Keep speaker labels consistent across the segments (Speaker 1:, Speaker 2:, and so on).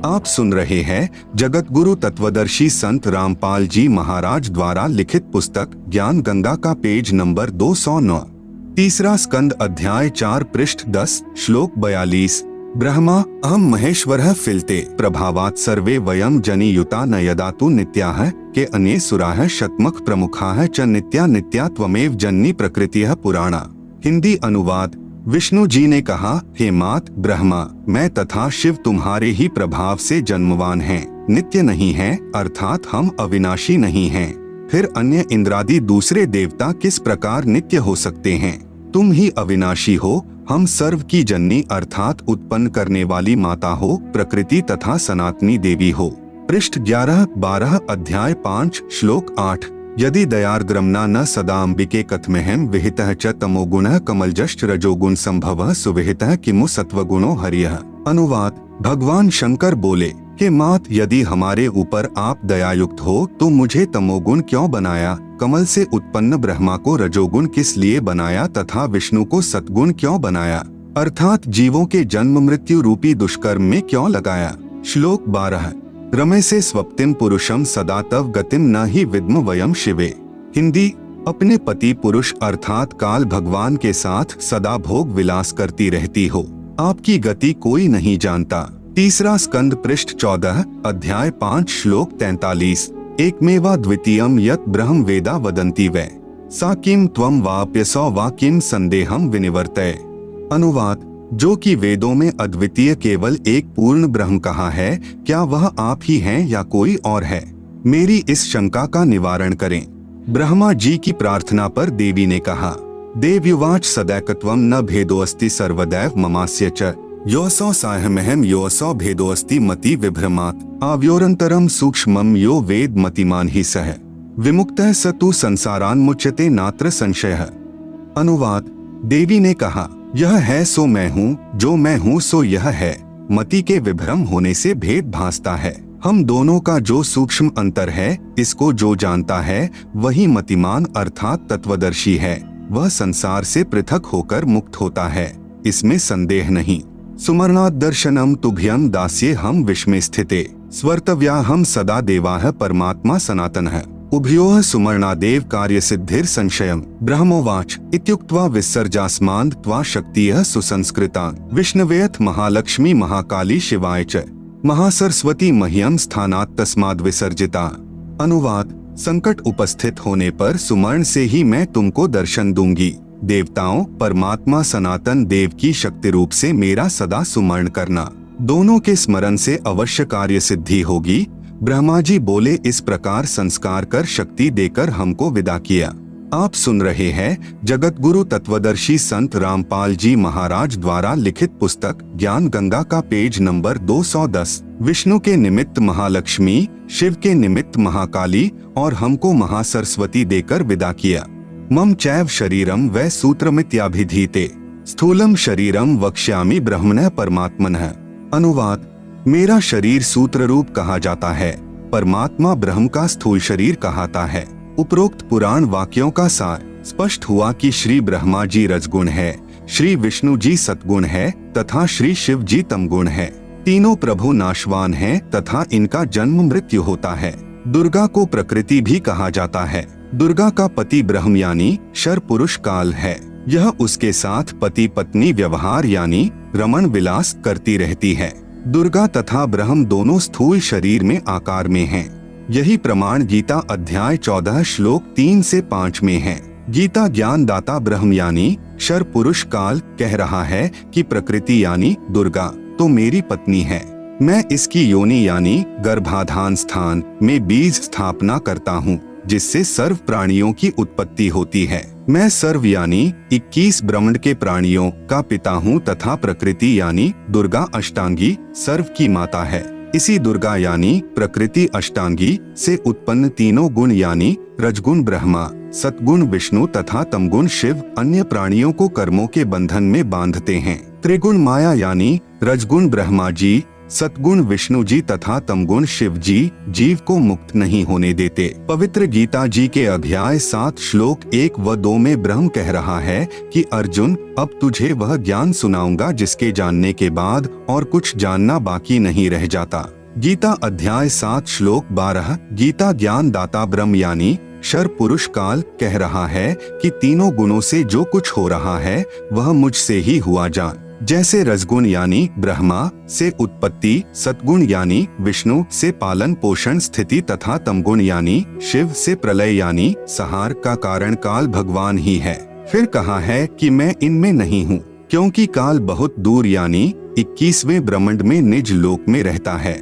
Speaker 1: आप सुन रहे हैं जगत गुरु तत्वदर्शी संत रामपाल जी महाराज द्वारा लिखित पुस्तक ज्ञान गंगा का पेज नंबर 209, तीसरा स्कंद अध्याय 4 पृष्ठ 10 श्लोक 42। ब्रह्मा अहम महेश्वरः फिलते प्रभावात् सर्वे वयम जनियुता न यदातु नित्याः के अन्ये सुराः शतमख प्रमुखाः च नित्या नित्या त्वमेव जननी प्रकृतिः पुराणा। हिंदी अनुवाद। विष्णु जी ने कहा, हे मात ब्रह्मा, मैं तथा शिव तुम्हारे ही प्रभाव से जन्मवान हैं, नित्य नहीं हैं, अर्थात हम अविनाशी नहीं हैं। फिर अन्य इंद्रादि दूसरे देवता किस प्रकार नित्य हो सकते हैं? तुम ही अविनाशी हो, हम सर्व की जननी अर्थात उत्पन्न करने वाली माता हो, प्रकृति तथा सनातनी देवी हो। पृष्ठ 11-12 अध्याय 5 श्लोक 8। यदि दयार्द्रम्ना न सदाम्बिके कथमेहम विहितः च तमोगुणः कमलजश्च रजोगुण संभवः सुविहितः किमु सत्वगुणो हरियः। अनुवाद। भगवान शंकर बोले, हे मात, यदि हमारे ऊपर आप दयायुक्त हो तो मुझे तमोगुण क्यों बनाया, कमल से उत्पन्न ब्रह्मा को रजोगुण किस लिए बनाया तथा विष्णु को सत्गुण क्यों बनाया, अर्थात जीवों के जन्म मृत्यु रूपी दुष्कर्म में क्यों लगाया। श्लोक 12। रमे से स्वप्तिम पुरुषम सदा तव गतिम न ही विद्म वयम शिवे। हिंदी। अपने पति पुरुष अर्थात काल भगवान के साथ सदा भोग विलास करती रहती हो, आपकी गति कोई नहीं जानता। तीसरा स्कंद पृष्ठ 14 अध्याय 5 श्लोक 43। एकमेवा द्वितीयम यत् ब्रह्म वेदा वदन्ति वै सा किम त्वं वाप्यसौ वा किम संदेहम विनिवर्तय। अनुवाद। जो कि वेदों में अद्वितीय केवल एक पूर्ण ब्रह्म कहा है, क्या वह आप ही हैं या कोई और है? मेरी इस शंका का निवारण करें। ब्रह्मा जी की प्रार्थना पर देवी ने कहा, देव्युवाच सदैकत्वं न भेदोऽस्ति सर्वदैव ममास्य च योऽसौ साहमहम योऽसौ भेदोऽस्ति मति विभ्रमात् आव्योरन्तरं सूक्ष्मं यो वेद मतिमान ही सह विमुक्तः स तु संसारान्मुच्यते नात्र संशयः। अनुवाद। देवी ने कहा, यह है सो मैं हूँ, जो मैं हूँ सो यह है, मति के विभ्रम होने से भेद भासता है। हम दोनों का जो सूक्ष्म अंतर है, इसको जो जानता है वही मतिमान अर्थात तत्वदर्शी है, वह संसार से पृथक होकर मुक्त होता है, इसमें संदेह नहीं। सुमरणात् दर्शनम तुभ्यं दास्ये हम विस्मये स्थिते स्वर्तव्या हम सदा देवाः परमात्मा सनातनः उभयोः सुमरणादेव कार्य सिद्धिर संशयम। ब्रह्मोवाच इत्युक्त्वा विसर्जास्मान् त्वा शक्तियः सुसंस्कृतान् विष्णवेऽथ महालक्ष्मी महाकाली शिवाय च महासरस्वती मह्यम स्थानात् तस्माद् विसर्जिता। अनुवाद। संकट उपस्थित होने पर सुमरण से ही मैं तुमको दर्शन दूंगी। देवताओं परमात्मा सनातन देव की शक्ति रूप से मेरा सदा सुमरण करना, दोनों के स्मरण से अवश्य कार्य सिद्धि होगी। ब्रह्मा जी बोले, इस प्रकार संस्कार कर शक्ति देकर हमको विदा किया। आप सुन रहे हैं जगत गुरु तत्वदर्शी संत रामपाल जी महाराज द्वारा लिखित पुस्तक ज्ञान गंगा का पेज नंबर 210। विष्णु के निमित्त महालक्ष्मी, शिव के निमित्त महाकाली और हमको महासरस्वती देकर विदा किया। मम चैव शरीरम वै सूत्रमित्याभिधीते स्थूलम शरीरम वक्ष्यामि ब्रह्मणः परमात्मनः। अनुवाद। मेरा शरीर सूत्र रूप कहा जाता है, परमात्मा ब्रह्म का स्थूल शरीर कहाता है। उपरोक्त पुराण वाक्यों का सार स्पष्ट हुआ कि श्री ब्रह्मा जी रजगुण है, श्री विष्णु जी सतगुण है तथा श्री शिव जी तमगुण है। तीनों प्रभु नाशवान हैं तथा इनका जन्म मृत्यु होता है। दुर्गा को प्रकृति भी कहा जाता है। दुर्गा का पति ब्रह्म यानी शर पुरुष काल है। यह उसके साथ पति पत्नी व्यवहार यानी रमण विलास करती रहती है। दुर्गा तथा ब्रह्म दोनों स्थूल शरीर में आकार में हैं। यही प्रमाण गीता अध्याय 14 श्लोक 3 से 5 में है। गीता ज्ञान दाता ब्रह्म यानी शर पुरुष काल कह रहा है कि प्रकृति यानी दुर्गा तो मेरी पत्नी है। मैं इसकी योनि यानी गर्भाधान स्थान में बीज स्थापना करता हूँ, जिससे सर्व प्राणियों की उत्पत्ति होती है। मैं सर्व यानी 21 ब्रह्मांड के प्राणियों का पिता हूँ तथा प्रकृति यानी दुर्गा अष्टांगी सर्व की माता है। इसी दुर्गा यानी प्रकृति अष्टांगी से उत्पन्न तीनों गुण यानी रजगुण ब्रह्मा, सतगुण विष्णु तथा तमगुण शिव अन्य प्राणियों को कर्मों के बंधन में बांधते हैं। त्रिगुण माया यानी रजगुण ब्रह्मा जी, सतगुण विष्णु जी तथा तमगुण शिव जी जीव को मुक्त नहीं होने देते। पवित्र गीता जी के अध्याय 7 श्लोक 1 व 2 में ब्रह्म कह रहा है कि अर्जुन, अब तुझे वह ज्ञान सुनाऊंगा जिसके जानने के बाद और कुछ जानना बाकी नहीं रह जाता। गीता अध्याय 7 श्लोक 12 गीता ज्ञान दाता ब्रह्म यानी शर पुरुष काल कह रहा है कि तीनों गुणों से जो कुछ हो रहा है वह मुझसे ही हुआ जान। जैसे रजगुण यानी ब्रह्मा से उत्पत्ति, सतगुण यानी विष्णु से पालन पोषण स्थिति तथा तमगुण यानी शिव से प्रलय यानी संहार का कारण काल भगवान ही है। फिर कहा है कि मैं इनमें नहीं हूँ, क्योंकि काल बहुत दूर यानी 21वें ब्रह्मांड में निज लोक में रहता है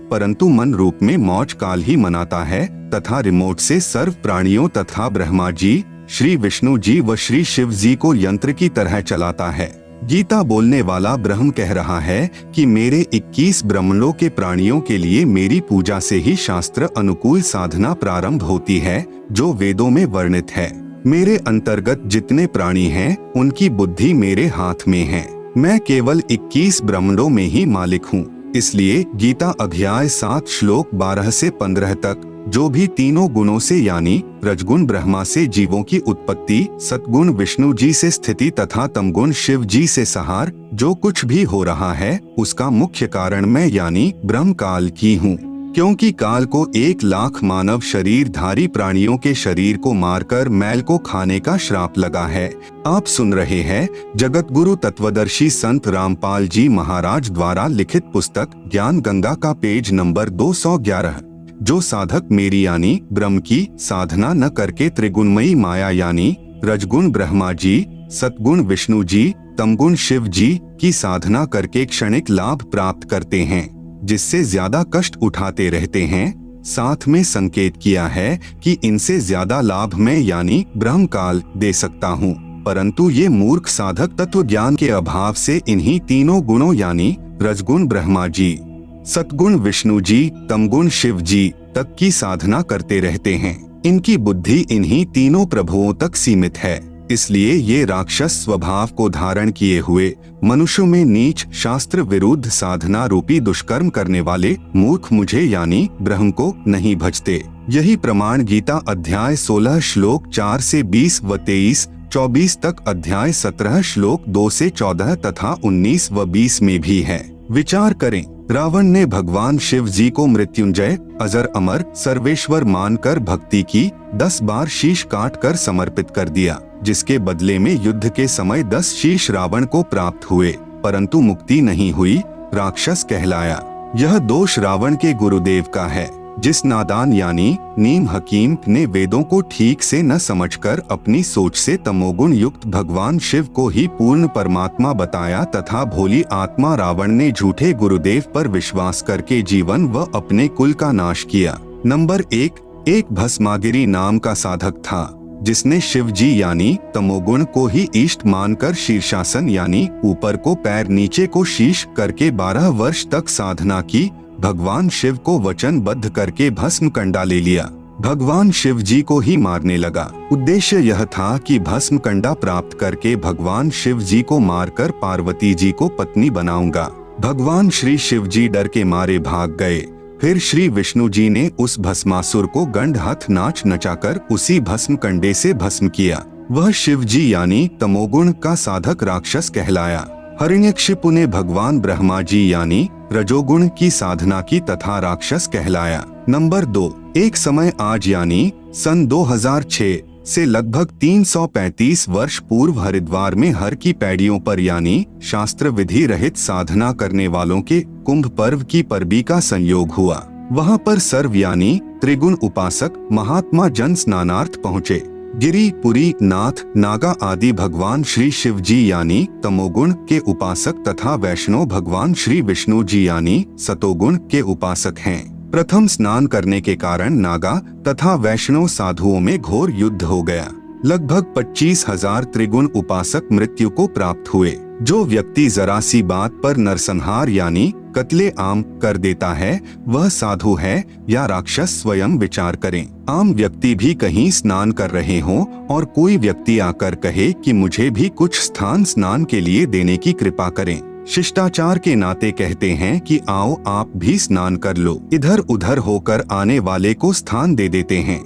Speaker 1: परंतु मन रूप में मौज काल ही मनाता है तथा रिमोट से सर्व प्राणियों तथा ब्रह्मा जी, श्री विष्णु जी व श्री शिव जी को यंत्र की तरह चलाता है। गीता बोलने वाला ब्रह्म कह रहा है कि मेरे 21 ब्रह्मांडों के प्राणियों के लिए मेरी पूजा से ही शास्त्र अनुकूल साधना प्रारंभ होती है जो वेदों में वर्णित है। मेरे अंतर्गत जितने प्राणी हैं उनकी बुद्धि मेरे हाथ में है। मैं केवल 21 ब्रह्मांडों में ही मालिक हूँ। इसलिए गीता अध्याय 7 श्लोक 12 से 15 तक जो भी तीनों गुणों से यानी रजगुण ब्रह्मा से जीवों की उत्पत्ति, सतगुण विष्णु जी से स्थिति तथा तमगुण शिव जी से संहार जो कुछ भी हो रहा है उसका मुख्य कारण मैं यानी ब्रह्म काल की हूँ। क्योंकि काल को 1 लाख मानव शरीरधारी प्राणियों के शरीर को मारकर मैल को खाने का श्राप लगा है। आप सुन रहे हैं जगत गुरु तत्वदर्शी संत रामपाल जी महाराज द्वारा लिखित पुस्तक ज्ञान गंगा का पेज नंबर 211। जो साधक मेरी यानी ब्रह्म की साधना न करके त्रिगुणमयी माया यानी रजगुण ब्रह्मा जी, सतगुण विष्णु जी, तमगुण शिव जी की साधना करके क्षणिक लाभ प्राप्त करते हैं, जिससे ज्यादा कष्ट उठाते रहते हैं, साथ में संकेत किया है कि इनसे ज्यादा लाभ मैं यानी ब्रह्म काल दे सकता हूँ, परंतु ये मूर्ख साधक तत्व ज्ञान के अभाव से इन्हीं तीनों गुणों यानी रजगुण ब्रह्मा जी, सतगुण विष्णु जी, तमगुण शिव जी तक की साधना करते रहते हैं। इनकी बुद्धि इन्हीं तीनों प्रभुओं तक सीमित है, इसलिए ये राक्षस स्वभाव को धारण किए हुए मनुष्यों में नीच शास्त्र विरुद्ध साधना रूपी दुष्कर्म करने वाले मूर्ख मुझे यानी ब्रह्म को नहीं भजते। यही प्रमाण गीता अध्याय 16 श्लोक 4 से 20 व 23-24 तक अध्याय 17 श्लोक 2 से 14 तथा 19 व 20 में भी है। विचार करें, रावण ने भगवान शिव जी को मृत्युंजय, अजर अमर, सर्वेश्वर मानकर भक्ति की, 10 बार शीश काट कर समर्पित कर दिया, जिसके बदले में युद्ध के समय 10 शीश रावण को प्राप्त हुए, परंतु मुक्ति नहीं हुई, राक्षस कहलाया। यह दोष रावण के गुरुदेव का है, जिस नादान यानी नीम हकीम ने वेदों को ठीक से न समझकर अपनी सोच से तमोगुण युक्त भगवान शिव को ही पूर्ण परमात्मा बताया तथा भोली आत्मा रावण ने झूठे गुरुदेव पर विश्वास करके जीवन व अपने कुल का नाश किया। नंबर 1, एक भस्मागिरी नाम का साधक था, जिसने शिव जी यानी तमोगुण को ही इष्ट मानकर शीर्षासन यानी ऊपर को पैर नीचे को शीश करके 12 वर्ष तक साधना की। भगवान शिव को वचनबद्ध करके भस्म कंडा ले लिया, भगवान शिव जी को ही मारने लगा। उद्देश्य यह था कि भस्म कंडा प्राप्त करके भगवान शिव जी को मारकर पार्वती जी को पत्नी बनाऊंगा। भगवान श्री शिव जी डर के मारे भाग गए। फिर श्री विष्णु जी ने उस भस्मासुर को गंड हाथ नाच नचाकर उसी भस्म कंडे से भस्म किया। वह शिव जी यानी तमोगुण का साधक राक्षस कहलाया। हिरण्यकशिपु ने भगवान ब्रह्मा जी यानी रजोगुण की साधना की तथा राक्षस कहलाया। नंबर 2, एक समय आज यानी सन 2006 से लगभग 335 वर्ष पूर्व हरिद्वार में हर की पैड़ियों पर यानी शास्त्र विधि रहित साधना करने वालों के कुंभ पर्व की परबी का संयोग हुआ। वहां पर सर्व यानी त्रिगुण उपासक महात्मा जन स्नानार्थ पहुँचे। गिरी, पुरी, नाथ, नागा आदि भगवान श्री शिव जी यानी तमोगुण के उपासक तथा वैष्णव भगवान श्री विष्णु जी यानी सतोगुण के उपासक हैं। प्रथम स्नान करने के कारण नागा तथा वैष्णव साधुओं में घोर युद्ध हो गया। लगभग 25,000 त्रिगुण उपासक मृत्यु को प्राप्त हुए। जो व्यक्ति जरा सी बात पर नरसंहार यानी कत्ले आम कर देता है वह साधु है या राक्षस, स्वयं विचार करें। आम व्यक्ति भी कहीं स्नान कर रहे हों और कोई व्यक्ति आकर कहे कि मुझे भी कुछ स्थान स्नान के लिए देने की कृपा करें, शिष्टाचार के नाते कहते हैं कि आओ आप भी स्नान कर लो। इधर उधर होकर आने वाले को स्थान दे देते हैं।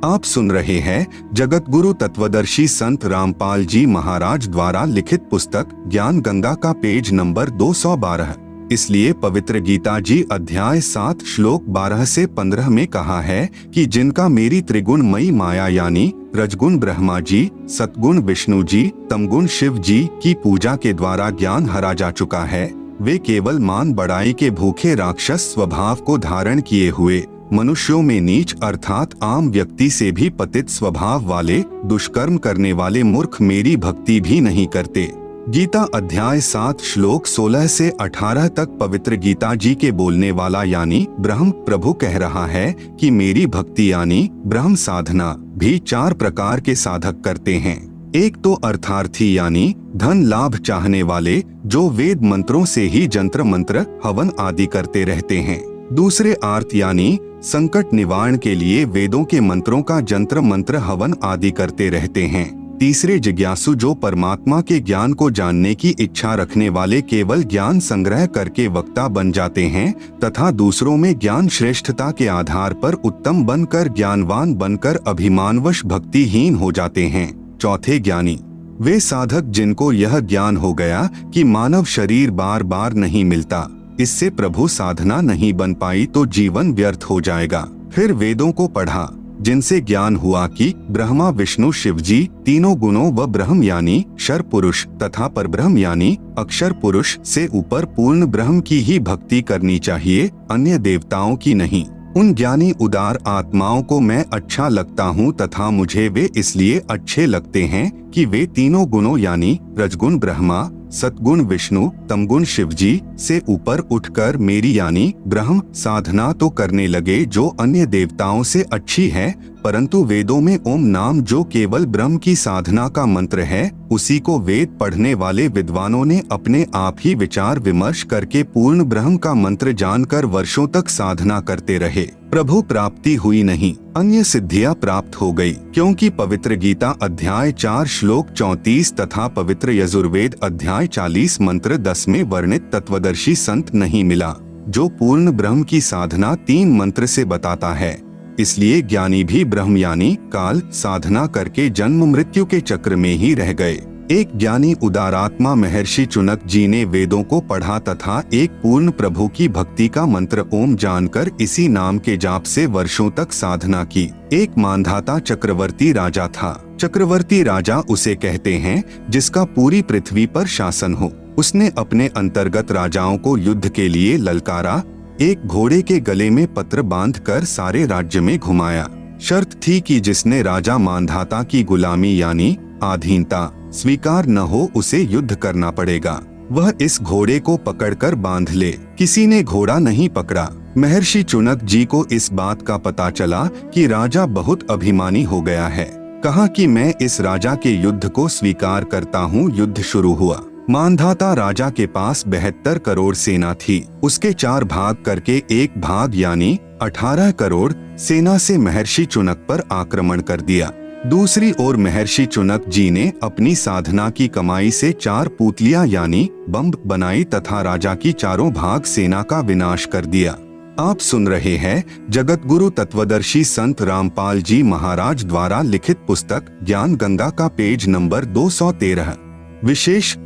Speaker 1: आप सुन रहे हैं जगत गुरु तत्वदर्शी संत रामपाल जी महाराज द्वारा लिखित पुस्तक ज्ञान गंगा का पेज नंबर 212। इसलिए पवित्र गीता जी अध्याय 7 श्लोक 12 से 15 में कहा है कि जिनका मेरी त्रिगुणमयी माया यानी रजगुण ब्रह्मा जी, सतगुण विष्णु जी, तमगुण शिव जी की पूजा के द्वारा ज्ञान हरा जा चुका है, वे केवल मान बढ़ाई के भूखे राक्षस स्वभाव को धारण किए हुए मनुष्यों में नीच अर्थात आम व्यक्ति से भी पतित स्वभाव वाले दुष्कर्म करने वाले मूर्ख मेरी भक्ति भी नहीं करते। गीता अध्याय 7 श्लोक 16 से 18 तक पवित्र गीता जी के बोलने वाला यानी ब्रह्म प्रभु कह रहा है कि मेरी भक्ति यानी ब्रह्म साधना भी 4 प्रकार के साधक करते हैं। एक तो अर्थार्थी यानी धन लाभ चाहने वाले जो वेद मंत्रों से ही जंत्र मंत्र हवन आदि करते रहते हैं। दूसरे आर्त यानी संकट निवारण के लिए वेदों के मंत्रों का जंत्र मंत्र हवन आदि करते रहते हैं। तीसरे जिज्ञासु जो परमात्मा के ज्ञान को जानने की इच्छा रखने वाले केवल ज्ञान संग्रह करके वक्ता बन जाते हैं तथा दूसरों में ज्ञान श्रेष्ठता के आधार पर उत्तम बनकर ज्ञानवान बनकर अभिमानवश भक्तिहीन हो जाते हैं। चौथे ज्ञानी वे साधक जिनको यह ज्ञान हो गया कि मानव शरीर बार बार नहीं मिलता, इससे प्रभु साधना नहीं बन पाई तो जीवन व्यर्थ हो जाएगा। फिर वेदों को पढ़ा जिनसे ज्ञान हुआ कि ब्रह्मा विष्णु शिव जी तीनों गुणों व ब्रह्म यानी क्षर पुरुष तथा परब्रह्म यानी अक्षर पुरुष से ऊपर पूर्ण ब्रह्म की ही भक्ति करनी चाहिए, अन्य देवताओं की नहीं। उन ज्ञानी उदार आत्माओं को मैं अच्छा लगता हूँ तथा मुझे वे इसलिए अच्छे लगते हैं कि वे तीनों गुणों यानी रजगुण ब्रह्मा, सतगुण विष्णु, तमगुण शिव जी से ऊपर उठकर मेरी यानी ब्रह्म साधना तो करने लगे जो अन्य देवताओं से अच्छी है, परंतु वेदों में ओम नाम जो केवल ब्रह्म की साधना का मंत्र है उसी को वेद पढ़ने वाले विद्वानों ने अपने आप ही विचार विमर्श करके पूर्ण ब्रह्म का मंत्र जानकर वर्षों तक साधना करते रहे। प्रभु प्राप्ति हुई नहीं, अन्य सिद्धियां प्राप्त हो गई, क्योंकि पवित्र गीता अध्याय 4 श्लोक 34 तथा पवित्र यजुर्वेद अध्याय 40 मंत्र 10 में वर्णित तत्वदर्शी संत नहीं मिला जो पूर्ण ब्रह्म की साधना 3 मंत्र से बताता है। इसलिए ज्ञानी भी ब्रह्म यानी काल साधना करके जन्म मृत्यु के चक्र में ही रह गए। एक ज्ञानी उदारात्मा महर्षि चुनक जी ने वेदों को पढ़ा तथा एक पूर्ण प्रभु की भक्ति का मंत्र ओम जानकर इसी नाम के जाप से वर्षों तक साधना की। एक मानधाता चक्रवर्ती राजा था। चक्रवर्ती राजा उसे कहते हैं जिसका पूरी पृथ्वी पर शासन हो। उसने अपने अंतर्गत राजाओं को युद्ध के लिए ललकारा। एक घोड़े के गले में पत्र बांधकर सारे राज्य में घुमाया। शर्त थी कि जिसने राजा मानधाता की गुलामी यानी अधीनता स्वीकार न हो उसे युद्ध करना पड़ेगा। वह इस घोड़े को पकड़कर बांध ले। किसी ने घोड़ा नहीं पकड़ा। महर्षि चुनक जी को इस बात का पता चला कि राजा बहुत अभिमानी हो गया है। कहा कि मैं इस राजा के युद्ध को स्वीकार करता हूँ। युद्ध शुरू हुआ। मानधाता राजा के पास 72 करोड़ सेना थी। उसके 4 भाग करके एक भाग यानी 18 करोड़ सेना से महर्षि चुनक पर आक्रमण कर दिया। दूसरी ओर महर्षि चुनक जी ने अपनी साधना की कमाई से 4 पुतलियां यानी बम बनाई तथा राजा की 4 भाग सेना का विनाश कर दिया। आप सुन रहे हैं जगत गुरु तत्वदर्शी संत रामपाल जी महाराज द्वारा लिखित पुस्तक ज्ञान गंगा का पेज नंबर 213। विशेष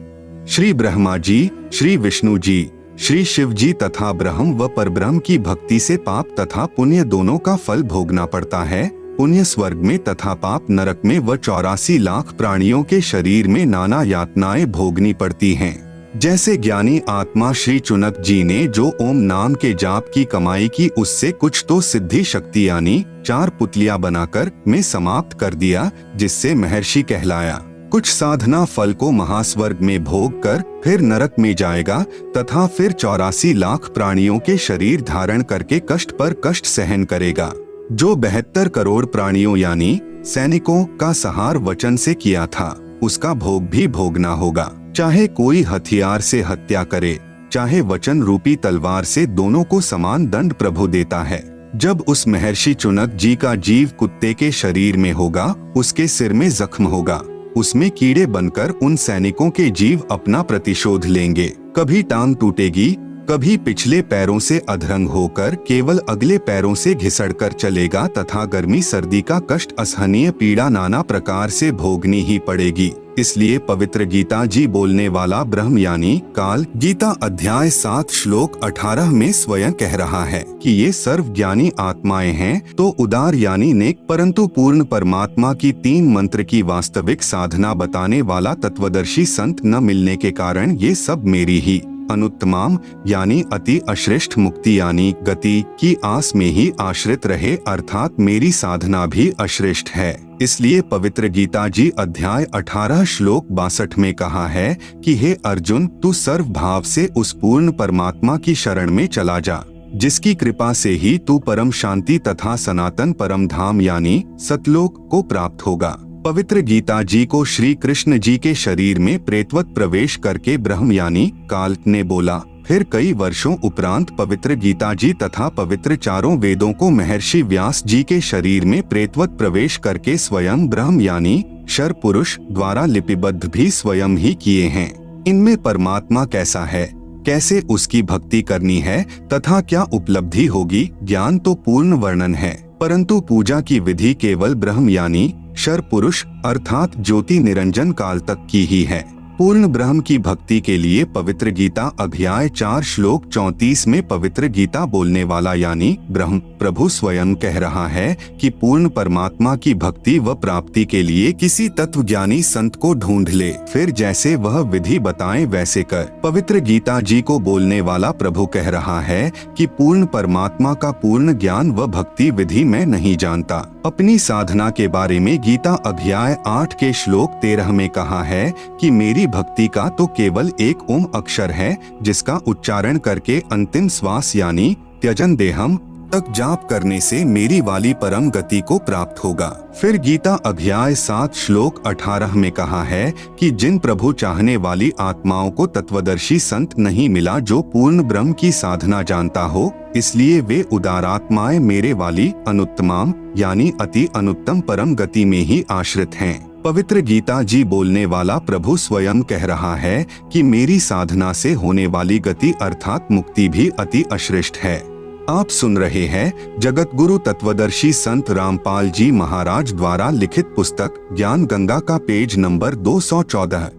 Speaker 1: श्री ब्रह्मा जी, श्री विष्णु जी, श्री शिव जी तथा ब्रह्म व परब्रह्म की भक्ति से पाप तथा पुण्य दोनों का फल भोगना पड़ता है। पुण्य स्वर्ग में तथा पाप नरक में व 84 लाख प्राणियों के शरीर में नाना यातनाएं भोगनी पड़ती हैं। जैसे ज्ञानी आत्मा श्री चुनक जी ने जो ओम नाम के जाप की कमाई की उससे कुछ तो सिद्धि शक्ति यानी 4 पुतलियां बनाकर में समाप्त कर दिया, जिससे महर्षि कहलाया। कुछ साधना फल को महास्वर्ग में भोग कर फिर नरक में जाएगा तथा फिर 84 लाख प्राणियों के शरीर धारण करके कष्ट पर कष्ट सहन करेगा। जो 72 करोड़ प्राणियों यानी सैनिकों का सहार वचन से किया था उसका भोग भी भोगना होगा। चाहे कोई हथियार से हत्या करे, चाहे वचन रूपी तलवार से, दोनों को समान दंड प्रभु देता है। जब उस महर्षि चुनक जी का जीव कुत्ते के शरीर में होगा, उसके सिर में जख्म होगा। उसमें कीड़े बनकर उन सैनिकों के जीव अपना प्रतिशोध लेंगे। कभी टांग टूटेगी, कभी पिछले पैरों से अधरंग होकर केवल अगले पैरों से घिसड़कर चलेगा तथा गर्मी सर्दी का कष्ट असहनीय पीड़ा नाना प्रकार से भोगनी ही पड़ेगी। इसलिए पवित्र गीता जी बोलने वाला ब्रह्म यानी काल गीता अध्याय 7 श्लोक 18 में स्वयं कह रहा है कि ये सर्वज्ञानी आत्माएं हैं तो उदार यानी नेक परंतु पूर्ण परमात्मा की 3 मंत्र की वास्तविक साधना बताने वाला तत्वदर्शी संत न मिलने के कारण ये सब मेरी ही अनुत्तमाम यानी अति अश्रेष्ठ मुक्ति यानी गति की आस में ही आश्रित रहे, अर्थात मेरी साधना भी अश्रेष्ठ है। इसलिए पवित्र गीता जी अध्याय 18 श्लोक 62 में कहा है कि हे अर्जुन, तू सर्व भाव से उस पूर्ण परमात्मा की शरण में चला जा, जिसकी कृपा से ही तू परम शांति तथा सनातन परम धाम यानी सतलोक को प्राप्त होगा। पवित्र गीता जी को श्री कृष्ण जी के शरीर में प्रेतवत प्रवेश करके ब्रह्म यानी काल ने बोला। फिर कई वर्षों उपरांत पवित्र गीता जी तथा पवित्र चारों वेदों को महर्षि व्यास जी के शरीर में प्रेतवत प्रवेश करके स्वयं ब्रह्म यानी शर पुरुष द्वारा लिपिबद्ध भी स्वयं ही किए हैं। इनमें परमात्मा कैसा है, कैसे उसकी भक्ति करनी है तथा क्या उपलब्धि होगी, ज्ञान तो पूर्ण वर्णन है, परंतु पूजा की विधि केवल ब्रह्म यानी शर पुरुष अर्थात ज्योति निरंजन काल तक की ही है। पूर्ण ब्रह्म की भक्ति के लिए पवित्र गीता अध्याय 4 श्लोक 34 में पवित्र गीता बोलने वाला यानी ब्रह्म प्रभु स्वयं कह रहा है कि पूर्ण परमात्मा की भक्ति व प्राप्ति के लिए किसी तत्वज्ञानी संत को ढूंढ ले, फिर जैसे वह विधि बताएं वैसे कर। पवित्र गीता जी को बोलने वाला प्रभु कह रहा है कि पूर्ण परमात्मा का पूर्ण ज्ञान व भक्ति विधि मैं नहीं जानता। अपनी साधना के बारे में गीता अध्याय 8 के श्लोक 13 में कहा है कि मेरी भक्ति का तो केवल एक ओम अक्षर है, जिसका उच्चारण करके अंतिम श्वास यानी त्यजन देहम तक जाप करने से मेरी वाली परम गति को प्राप्त होगा। फिर गीता अध्याय 7 श्लोक 18 में कहा है कि जिन प्रभु चाहने वाली आत्माओं को तत्वदर्शी संत नहीं मिला जो पूर्ण ब्रह्म की साधना जानता हो, इसलिए वे उदारात्माएं मेरे वाली अनुत्तमाम यानी अति अनुत्तम परम गति में ही आश्रित हैं। पवित्र गीता जी बोलने वाला प्रभु स्वयं कह रहा है कि मेरी साधना से होने वाली गति अर्थात मुक्ति भी अति अश्रेष्ठ है। आप सुन रहे हैं जगत गुरु तत्वदर्शी संत रामपाल जी महाराज द्वारा लिखित पुस्तक ज्ञान गंगा का पेज नंबर 214।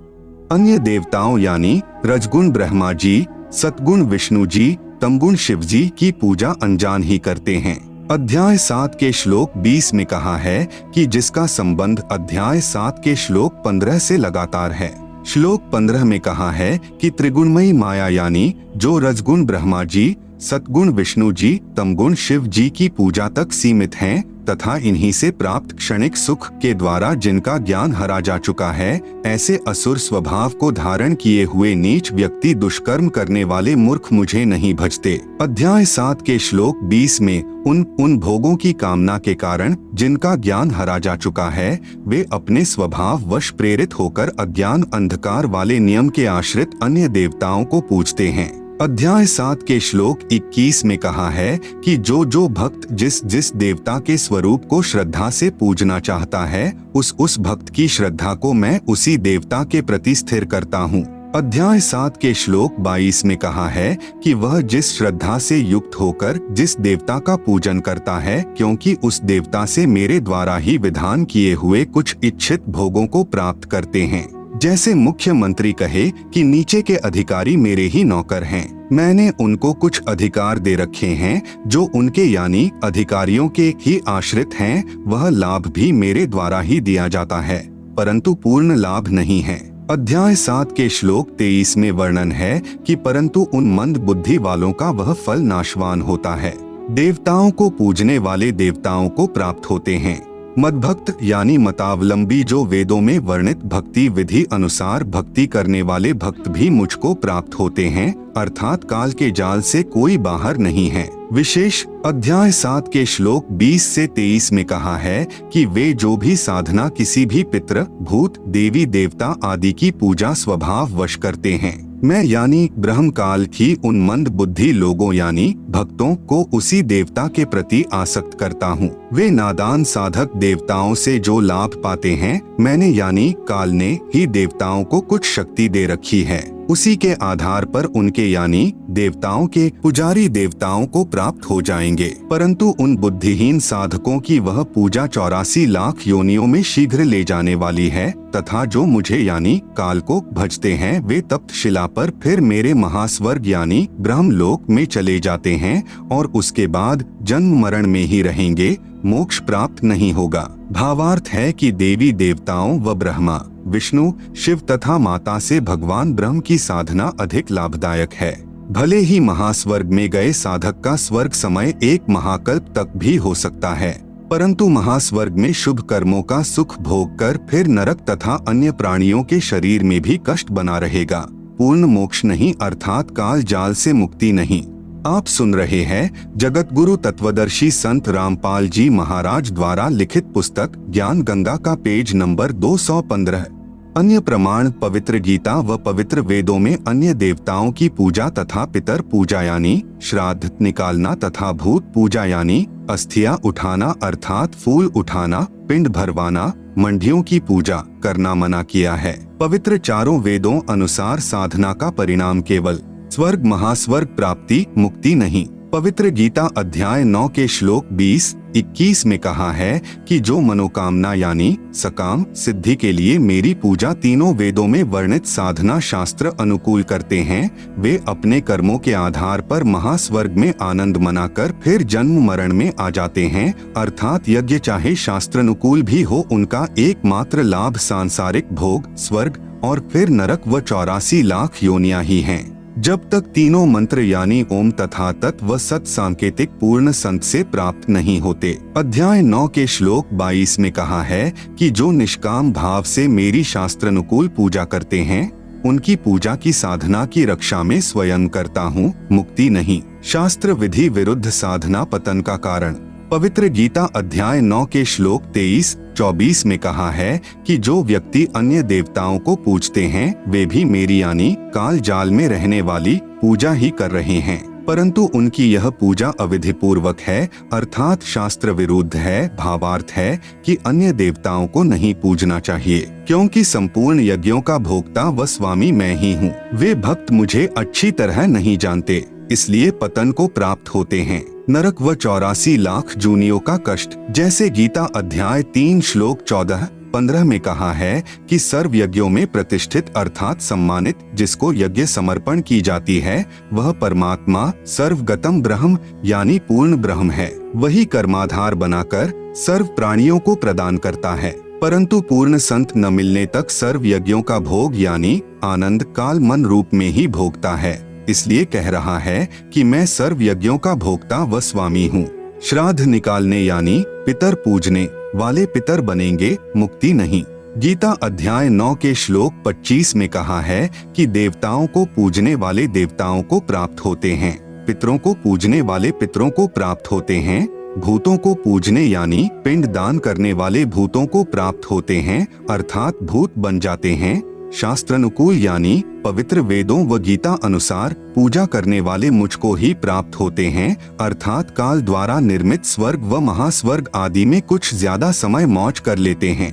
Speaker 1: अन्य देवताओं यानी रजगुण ब्रह्मा जी, सतगुण विष्णु जी, तमगुण शिव जी की पूजा अनजान ही करते हैं। अध्याय 7 के श्लोक 20 में कहा है कि जिसका संबंध अध्याय 7 के श्लोक 15 से लगातार है। श्लोक 15 में कहा है कि त्रिगुणमयी माया यानी जो रजगुण ब्रह्मा जी, सतगुण विष्णु जी, तमगुण शिव जी की पूजा तक सीमित हैं तथा इन्हीं से प्राप्त क्षणिक सुख के द्वारा जिनका ज्ञान हरा जा चुका है, ऐसे असुर स्वभाव को धारण किए हुए नीच व्यक्ति दुष्कर्म करने वाले मूर्ख मुझे नहीं भजते। अध्याय 7 के श्लोक 20 में उन भोगों की कामना के कारण जिनका ज्ञान हरा जा चुका है, वे अपने स्वभाव वश प्रेरित होकर अज्ञान अंधकार वाले नियम के आश्रित अन्य देवताओं को पूजते हैं। अध्याय 7 के श्लोक 21 में कहा है कि जो भक्त जिस देवता के स्वरूप को श्रद्धा से पूजना चाहता है, उस भक्त की श्रद्धा को मैं उसी देवता के प्रति स्थिर करता हूँ। अध्याय 7 के श्लोक 22 में कहा है कि वह जिस श्रद्धा से युक्त होकर जिस देवता का पूजन करता है, क्योंकि उस देवता से मेरे द्वारा ही विधान किए हुए कुछ इच्छित भोगों को प्राप्त करते हैं। जैसे मुख्यमंत्री कहे कि नीचे के अधिकारी मेरे ही नौकर हैं, मैंने उनको कुछ अधिकार दे रखे हैं जो उनके यानी अधिकारियों के ही आश्रित हैं, वह लाभ भी मेरे द्वारा ही दिया जाता है, परंतु पूर्ण लाभ नहीं है। अध्याय 7 के श्लोक 23 में वर्णन है कि परंतु उन मंद बुद्धि वालों का वह फल नाशवान होता है। देवताओं को पूजने वाले देवताओं को प्राप्त होते हैं। मदभक्त यानी मतावलंबी जो वेदों में वर्णित भक्ति विधि अनुसार भक्ति करने वाले भक्त भी मुझको प्राप्त होते हैं, अर्थात काल के जाल से कोई बाहर नहीं है। विशेष अध्याय 7 के श्लोक 20 से 23 में कहा है कि वे जो भी साधना किसी भी पितृ, भूत, देवी देवता आदि की पूजा स्वभाव वश करते हैं, मैं यानी ब्रह्म काल ही उन मंद बुद्धि लोगों यानी भक्तों को उसी देवता के प्रति आसक्त करता हूँ। वे नादान साधक देवताओं से जो लाभ पाते हैं, मैंने यानी काल ने ही देवताओं को कुछ शक्ति दे रखी है, उसी के आधार पर उनके यानी देवताओं के पुजारी देवताओं को प्राप्त हो जाएंगे। परंतु उन बुद्धिहीन साधकों की वह पूजा 84 लाख योनियों में शीघ्र ले जाने वाली है, तथा जो मुझे यानी काल को भजते हैं वे तप्त शिला पर फिर मेरे महास्वर्ग यानी ब्रह्मलोक में चले जाते हैं और उसके बाद जन्म मरण में ही रहेंगे, मोक्ष प्राप्त नहीं होगा। भावार्थ है कि देवी देवताओं व ब्रह्मा विष्णु शिव तथा माता से भगवान ब्रह्म की साधना अधिक लाभदायक है। भले ही महास्वर्ग में गए साधक का स्वर्ग समय 1 महाकल्प तक भी हो सकता है, परंतु महास्वर्ग में शुभ कर्मों का सुख भोग कर फिर नरक तथा अन्य प्राणियों के शरीर में भी कष्ट बना रहेगा। पूर्ण मोक्ष नहीं अर्थात काल जाल से मुक्ति नहीं। आप सुन रहे हैं जगत गुरु तत्वदर्शी संत रामपाल जी महाराज द्वारा लिखित पुस्तक ज्ञान गंगा का पेज नंबर 215। अन्य प्रमाण पवित्र गीता व पवित्र वेदों में अन्य देवताओं की पूजा तथा पितर पूजा यानी श्राद्ध निकालना तथा भूत पूजा यानी अस्थियां उठाना अर्थात फूल उठाना, पिंड भरवाना, मंडियों की पूजा करना मना किया है। पवित्र चारों वेदों अनुसार साधना का परिणाम केवल स्वर्ग महास्वर्ग प्राप्ति मुक्ति नहीं। पवित्र गीता अध्याय 9 के श्लोक 20-21 में कहा है कि जो मनोकामना यानी सकाम सिद्धि के लिए मेरी पूजा तीनों वेदों में वर्णित साधना शास्त्र अनुकूल करते हैं, वे अपने कर्मों के आधार पर महास्वर्ग में आनंद मनाकर फिर जन्म मरण में आ जाते हैं। अर्थात यज्ञ चाहे शास्त्र अनुकूल भी हो, उनका एकमात्र लाभ सांसारिक भोग स्वर्ग और फिर नरक व 84 लाख योनियां ही हैं। जब तक तीनों मंत्र यानी ओम तथा तत् व सत सांकेतिक पूर्ण संत से प्राप्त नहीं होते। अध्याय 9 के श्लोक 22 में कहा है कि जो निष्काम भाव से मेरी शास्त्रानुकूल पूजा करते हैं, उनकी पूजा की साधना की रक्षा में स्वयं करता हूँ, मुक्ति नहीं। शास्त्र विधि विरुद्ध साधना पतन का कारण। पवित्र गीता अध्याय 9 के श्लोक 23-24 में कहा है कि जो व्यक्ति अन्य देवताओं को पूजते हैं, वे भी मेरी यानी काल जाल में रहने वाली पूजा ही कर रहे हैं, परंतु उनकी यह पूजा अविधि पूर्वक है अर्थात शास्त्र विरुद्ध है। भावार्थ है कि अन्य देवताओं को नहीं पूजना चाहिए, क्योंकि संपूर्ण यज्ञों का भोक्ता व स्वामी मैं ही हूँ। वे भक्त मुझे अच्छी तरह नहीं जानते, इसलिए पतन को प्राप्त होते हैं, नरक व 84 लाख जूनियों का कष्ट। जैसे गीता अध्याय 3 श्लोक 14-15 में कहा है कि सर्व यज्ञों में प्रतिष्ठित अर्थात सम्मानित जिसको यज्ञ समर्पण की जाती है, वह परमात्मा सर्वगतम ब्रह्म यानी पूर्ण ब्रह्म है। वही कर्माधार बनाकर सर्व प्राणियों को प्रदान करता है, परंतु पूर्ण संत न मिलने तक सर्व यज्ञों का भोग यानी आनंद काल मन रूप में ही भोगता है। इसलिए कह रहा है कि मैं सर्व यज्ञों का भोक्ता व स्वामी हूँ। श्राद्ध निकालने यानी पितर पूजने वाले पितर बनेंगे, मुक्ति नहीं। गीता अध्याय 9 के श्लोक 25 में कहा है कि देवताओं को पूजने वाले देवताओं को प्राप्त होते हैं, पितरों को पूजने वाले पितरों को प्राप्त होते हैं, भूतों को पूजने यानी पिंड दान करने वाले भूतों को प्राप्त होते हैं अर्थात भूत बन जाते हैं। शास्त्रानुकूल यानी पवित्र वेदों व गीता अनुसार पूजा करने वाले मुझको ही प्राप्त होते हैं अर्थात काल द्वारा निर्मित स्वर्ग व महास्वर्ग आदि में कुछ ज्यादा समय मौज कर लेते हैं।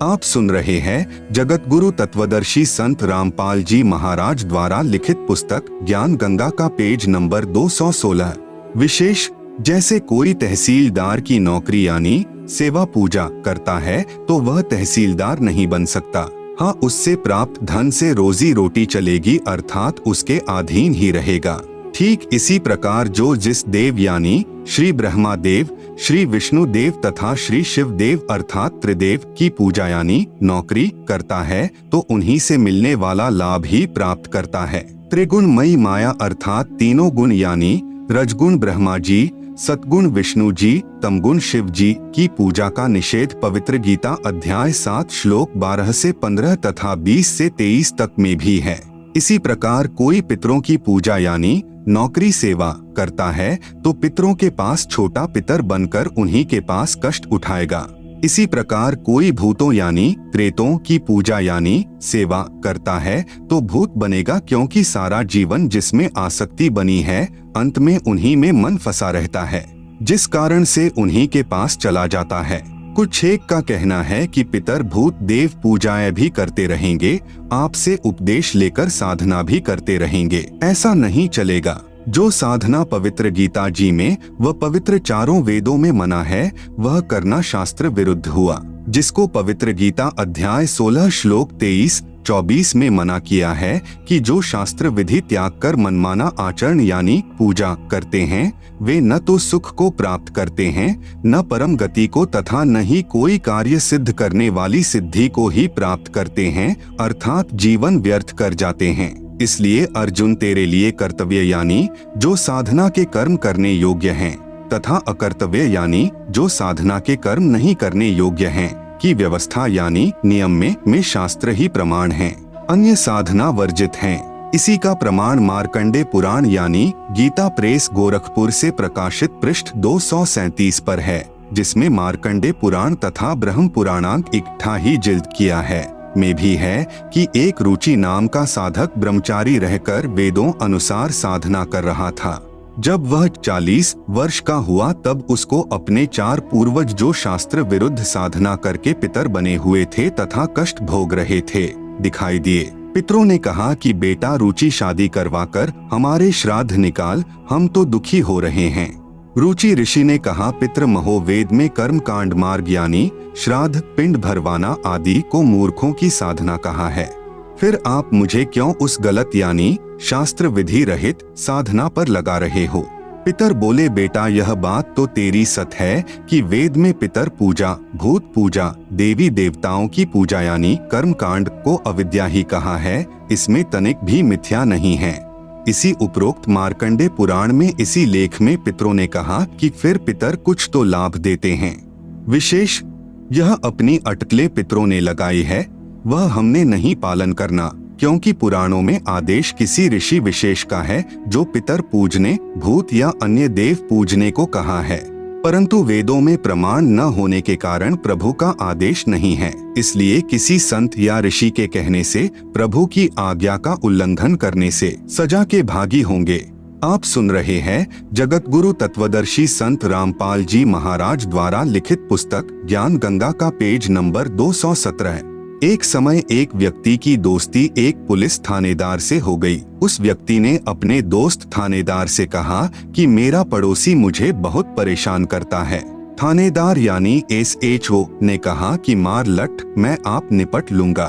Speaker 1: आप सुन रहे हैं जगत गुरु तत्वदर्शी संत रामपाल जी महाराज द्वारा लिखित पुस्तक ज्ञान गंगा का पेज नंबर 216। विशेष जैसे कोई तहसीलदार की नौकरी यानी सेवा पूजा करता है तो वह तहसीलदार नहीं बन सकता। हाँ, उससे प्राप्त धन से रोजी रोटी चलेगी अर्थात उसके अधीन ही रहेगा। ठीक इसी प्रकार जो जिस देव यानी श्री ब्रह्मा देव, श्री विष्णु देव तथा श्री शिव देव अर्थात त्रिदेव की पूजा यानी नौकरी करता है तो उन्हीं से मिलने वाला लाभ ही प्राप्त करता है। त्रिगुणमयी माया अर्थात तीनों गुण यानी रजगुण ब्रह्मा जी, सतगुण विष्णु जी, तमगुण शिव जी की पूजा का निषेध पवित्र गीता अध्याय 7 श्लोक 12 से 15 तथा 20 से 23 तक में भी है। इसी प्रकार कोई पितरों की पूजा यानी नौकरी सेवा करता है तो पितरों के पास छोटा पितर बनकर उन्हीं के पास कष्ट उठाएगा। इसी प्रकार कोई भूतों यानी प्रेतों की पूजा यानी सेवा करता है तो भूत बनेगा, क्योंकि सारा जीवन जिसमें आसक्ति बनी है अंत में उन्हीं में मन फंसा रहता है, जिस कारण से उन्हीं के पास चला जाता है। कुछ एक का कहना है कि पितर भूत देव पूजाएं भी करते रहेंगे, आपसे उपदेश लेकर साधना भी करते रहेंगे। ऐसा नहीं चलेगा। जो साधना पवित्र गीता जी में व पवित्र चारों वेदों में मना है वह करना शास्त्र विरुद्ध हुआ। जिसको पवित्र गीता अध्याय 16 श्लोक 23-24 में मना किया है कि जो शास्त्र विधि त्याग कर मनमाना आचरण यानी पूजा करते हैं वे न तो सुख को प्राप्त करते हैं न परम गति को तथा न ही कोई कार्य सिद्ध करने वाली सिद्धि को ही प्राप्त करते हैं, अर्थात जीवन व्यर्थ कर जाते हैं। इसलिए अर्जुन तेरे लिए कर्तव्य यानी जो साधना के कर्म करने योग्य हैं तथा अकर्तव्य यानी जो साधना के कर्म नहीं करने योग्य हैं की व्यवस्था यानी नियम में शास्त्र ही प्रमाण हैं, अन्य साधना वर्जित हैं। इसी का प्रमाण मार्कंडे पुराण यानी गीता प्रेस गोरखपुर से प्रकाशित पृष्ठ 237 पर है, जिसमें मार्कंडे पुराण तथा ब्रह्म पुराणांक इकट्ठा ही जिल्द किया है में भी है कि एक रुचि नाम का साधक ब्रह्मचारी रहकर वेदों अनुसार साधना कर रहा था। जब वह 40 वर्ष का हुआ तब उसको अपने 4 पूर्वज जो शास्त्र विरुद्ध साधना करके पितर बने हुए थे तथा कष्ट भोग रहे थे दिखाई दिए। पितरों ने कहा कि बेटा रुचि शादी करवाकर हमारे श्राद्ध निकाल, हम तो दुखी हो रहे हैं। रुचि ऋषि ने कहा पितृ महो वेद में कर्म कांड मार्ग यानी श्राद्ध पिंड भरवाना आदि को मूर्खों की साधना कहा है, फिर आप मुझे क्यों उस गलत यानी शास्त्र विधि रहित साधना पर लगा रहे हो। पितर बोले बेटा यह बात तो तेरी सत है कि वेद में पितर पूजा, भूत पूजा, देवी देवताओं की पूजा यानी कर्म कांड को अविद्या ही कहा है, इसमें तनिक भी मिथ्या नहीं है। इसी उपरोक्त मार्कंडे पुराण में इसी लेख में पितरों ने कहा कि फिर पितर कुछ तो लाभ देते हैं विशेष, यह अपनी अटकलें पितरों ने लगाई है वह हमने नहीं पालन करना, क्योंकि पुराणों में आदेश किसी ऋषि विशेष का है जो पितर पूजने, भूत या अन्य देव पूजने को कहा है, परंतु वेदों में प्रमाण न होने के कारण प्रभु का आदेश नहीं है। इसलिए किसी संत या ऋषि के कहने से, प्रभु की आज्ञा का उल्लंघन करने से सजा के भागी होंगे। आप सुन रहे हैं जगत गुरु तत्वदर्शी संत रामपाल जी महाराज द्वारा लिखित पुस्तक ज्ञान गंगा का पेज नंबर 217। एक समय एक व्यक्ति की दोस्ती एक पुलिस थानेदार से हो गई। उस व्यक्ति ने अपने दोस्त थानेदार से कहा कि मेरा पड़ोसी मुझे बहुत परेशान करता है। थानेदार यानी SHO ने कहा कि मार लठ, मैं आप निपट लूंगा।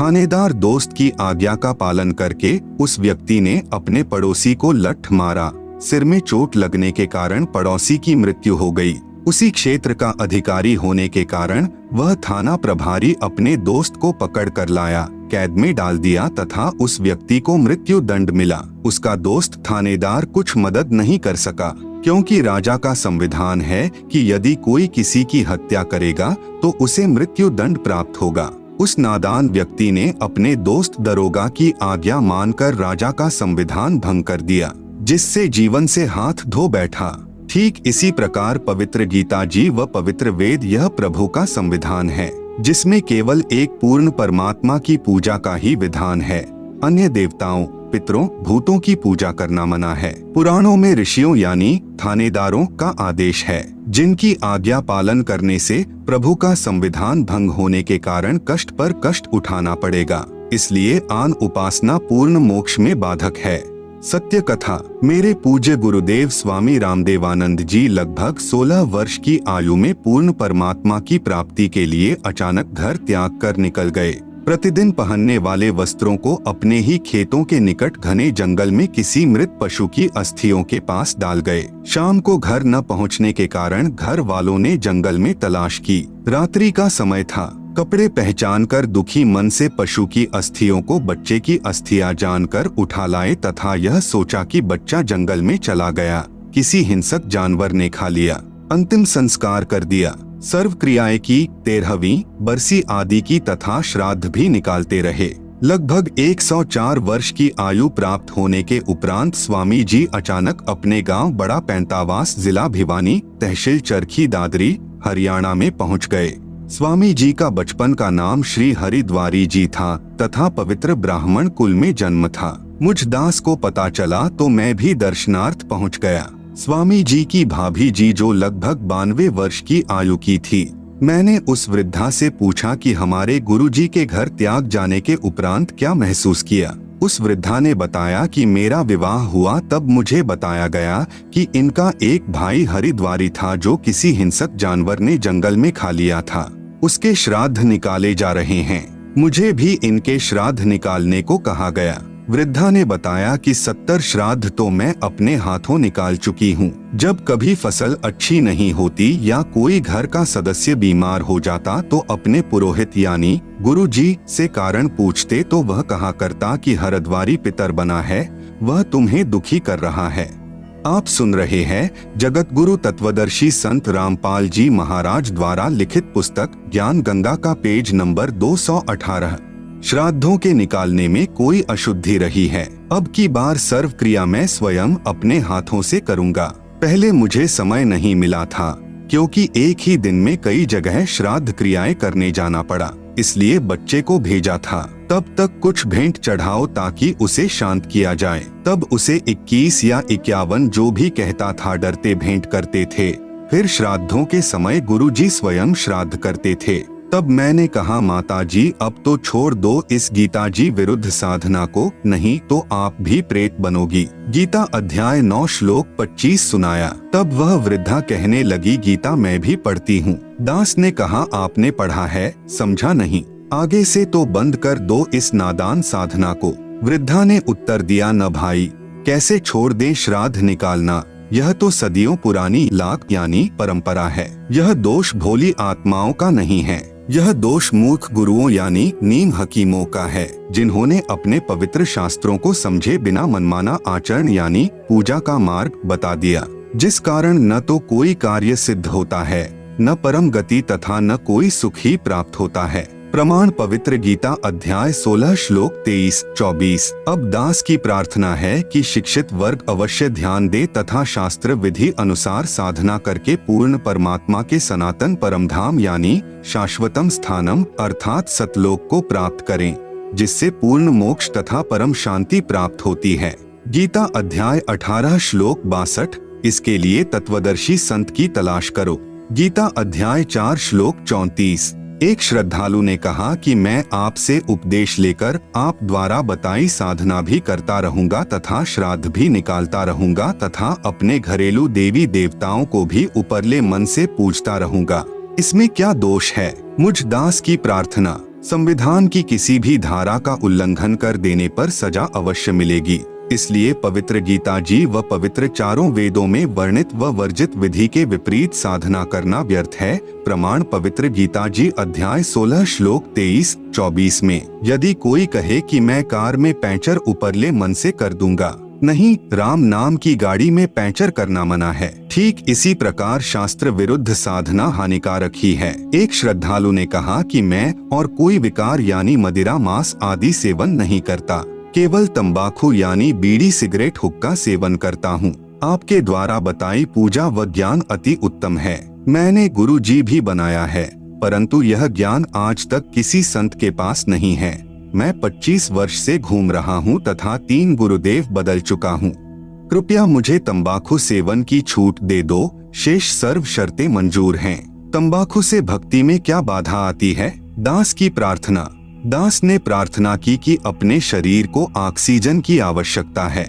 Speaker 1: थानेदार दोस्त की आज्ञा का पालन करके उस व्यक्ति ने अपने पड़ोसी को लठ मारा। सिर में चोट लगने के कारण पड़ोसी की मृत्यु हो गई। उसी क्षेत्र का अधिकारी होने के कारण वह थाना प्रभारी अपने दोस्त को पकड़ कर लाया, कैद में डाल दिया तथा उस व्यक्ति को मृत्यु दंड मिला। उसका दोस्त थानेदार कुछ मदद नहीं कर सका, क्योंकि राजा का संविधान है कि यदि कोई किसी की हत्या करेगा तो उसे मृत्यु दंड प्राप्त होगा। उस नादान व्यक्ति ने अपने दोस्त दरोगा की आज्ञा मानकर राजा का संविधान भंग कर दिया, जिससे जीवन से हाथ धो बैठा। ठीक इसी प्रकार पवित्र गीता जी व पवित्र वेद यह प्रभु का संविधान है, जिसमें केवल एक पूर्ण परमात्मा की पूजा का ही विधान है। अन्य देवताओं, पितरों, भूतों की पूजा करना मना है। पुराणों में ऋषियों यानी थानेदारों का आदेश है, जिनकी आज्ञा पालन करने से प्रभु का संविधान भंग होने के कारण कष्ट पर कष्ट उठाना पड़ेगा। इसलिए आन उपासना पूर्ण मोक्ष में बाधक है। सत्य कथा। मेरे पूज्य गुरुदेव स्वामी रामदेवानंद जी लगभग 16 वर्ष की आयु में पूर्ण परमात्मा की प्राप्ति के लिए अचानक घर त्याग कर निकल गए। प्रतिदिन पहनने वाले वस्त्रों को अपने ही खेतों के निकट घने जंगल में किसी मृत पशु की अस्थियों के पास डाल गए। शाम को घर न पहुंचने के कारण घर वालों ने जंगल में तलाश की। रात्रि का समय था। कपड़े पहचानकर दुखी मन से पशु की अस्थियों को बच्चे की अस्थियां जानकर उठा लाए तथा यह सोचा कि बच्चा जंगल में चला गया, किसी हिंसक जानवर ने खा लिया। अंतिम संस्कार कर दिया। सर्व क्रियाएं की, 13वीं बरसी आदि की तथा श्राद्ध भी निकालते रहे। लगभग 104 वर्ष की आयु प्राप्त होने के उपरांत स्वामी जी अचानक अपने गांव बड़ा पैंतावास जिला भिवानी तहसील चरखी दादरी हरियाणा में पहुंच गए। स्वामी जी का बचपन का नाम श्री हरिद्वारी जी था तथा पवित्र ब्राह्मण कुल में जन्म था। मुझ दास को पता चला तो मैं भी दर्शनार्थ पहुंच गया। स्वामी जी की भाभी जी जो लगभग 92 वर्ष की आयु की थी। मैंने उस वृद्धा से पूछा कि हमारे गुरुजी के घर त्याग जाने के उपरांत क्या महसूस किया। उस वृद्धा ने बताया कि मेरा विवाह हुआ तब मुझे बताया गया कि इनका एक भाई हरिद्वारी था जो किसी हिंसक जानवर ने जंगल में खा लिया था। उसके श्राद्ध निकाले जा रहे हैं। मुझे भी इनके श्राद्ध निकालने को कहा गया। वृद्धा ने बताया कि 70 श्राद्ध तो मैं अपने हाथों निकाल चुकी हूँ। जब कभी फसल अच्छी नहीं होती या कोई घर का सदस्य बीमार हो जाता तो अपने पुरोहित यानी गुरुजी से कारण पूछते तो वह कहा करता कि हरिद्वारी पितर बना है, वह तुम्हें दुखी कर रहा है। आप सुन रहे हैं जगत गुरु तत्वदर्शी संत रामपाल जी महाराज द्वारा लिखित पुस्तक ज्ञान गंगा का पेज नंबर 218। श्राद्धों के निकालने में कोई अशुद्धि रही है। अब की बार सर्व क्रिया मैं स्वयं अपने हाथों से करूंगा। पहले मुझे समय नहीं मिला था क्योंकि एक ही दिन में कई जगह श्राद्ध क्रियाएं करने जाना पड़ा, इसलिए बच्चे को भेजा था। तब तक कुछ भेंट चढ़ाओ ताकि उसे शांत किया जाए। तब उसे 21 या 51 जो भी कहता था डरते भेंट करते थे। फिर श्राद्धों के समय गुरुजी स्वयं श्राद्ध करते थे। तब मैंने कहा माता जी अब तो छोड़ दो इस गीता जी विरुद्ध साधना को, नहीं तो आप भी प्रेत बनोगी। गीता अध्याय 9 श्लोक 25 सुनाया। तब वह वृद्धा कहने लगी गीता मैं भी पढ़ती हूँ। दास ने कहा आपने पढ़ा है, समझा नहीं, आगे से तो बंद कर दो इस नादान साधना को। वृद्धा ने उत्तर दिया न भाई, कैसे छोड़ दें श्राद्ध निकालना, यह तो सदियों पुरानी लाक यानी परंपरा है। यह दोष भोली आत्माओं का नहीं है, यह दोष मूर्ख गुरुओं यानी नीम हकीमों का है, जिन्होंने अपने पवित्र शास्त्रों को समझे बिना मनमाना आचरण यानी पूजा का मार्ग बता दिया, जिस कारण न तो कोई कार्य सिद्ध होता है, न परम गति तथा न कोई सुख ही प्राप्त होता है। प्रमाण पवित्र गीता अध्याय 16 श्लोक 23-24। अब दास की प्रार्थना है कि शिक्षित वर्ग अवश्य ध्यान दे तथा शास्त्र विधि अनुसार साधना करके पूर्ण परमात्मा के सनातन परमधाम यानी शाश्वतम स्थानम अर्थात सतलोक को प्राप्त करें, जिससे पूर्ण मोक्ष तथा परम शांति प्राप्त होती है। गीता अध्याय 18 श्लोक 62। इसके लिए तत्वदर्शी संत की तलाश करो। गीता अध्याय 4 श्लोक 34। एक श्रद्धालु ने कहा कि मैं आपसे उपदेश लेकर आप द्वारा बताई साधना भी करता रहूंगा तथा श्राद्ध भी निकालता रहूंगा तथा अपने घरेलू देवी देवताओं को भी उपरले मन से पूजता रहूंगा, इसमें क्या दोष है। मुझ दास की प्रार्थना, संविधान की किसी भी धारा का उल्लंघन कर देने पर सजा अवश्य मिलेगी, इसलिए पवित्र गीता जी व पवित्र चारों वेदों में वर्णित व वर्जित विधि के विपरीत साधना करना व्यर्थ है। प्रमाण पवित्र गीता जी अध्याय 16 श्लोक 23-24 में, यदि कोई कहे कि मैं कार में पैंचर उपरले मन से कर दूंगा, नहीं, राम नाम की गाड़ी में पैंचर करना मना है। ठीक इसी प्रकार शास्त्र विरुद्ध साधना हानिकारक ही है। एक श्रद्धालु ने कहा कि मैं और कोई विकार यानी मदिरा मांस आदि सेवन नहीं करता, केवल तंबाकू यानी बीड़ी सिगरेट हुक्का सेवन करता हूँ। आपके द्वारा बताई पूजा व ज्ञान अति उत्तम है, मैंने गुरु जी भी बनाया है, परंतु यह ज्ञान आज तक किसी संत के पास नहीं है। मैं 25 वर्ष से घूम रहा हूँ तथा 3 गुरुदेव बदल चुका हूँ। कृपया मुझे तंबाकू सेवन की छूट दे दो, शेष सर्व शर्तें मंजूर हैं। तंबाकू से भक्ति में क्या बाधा आती है। दास की प्रार्थना। दास ने प्रार्थना की कि अपने शरीर को ऑक्सीजन की आवश्यकता है।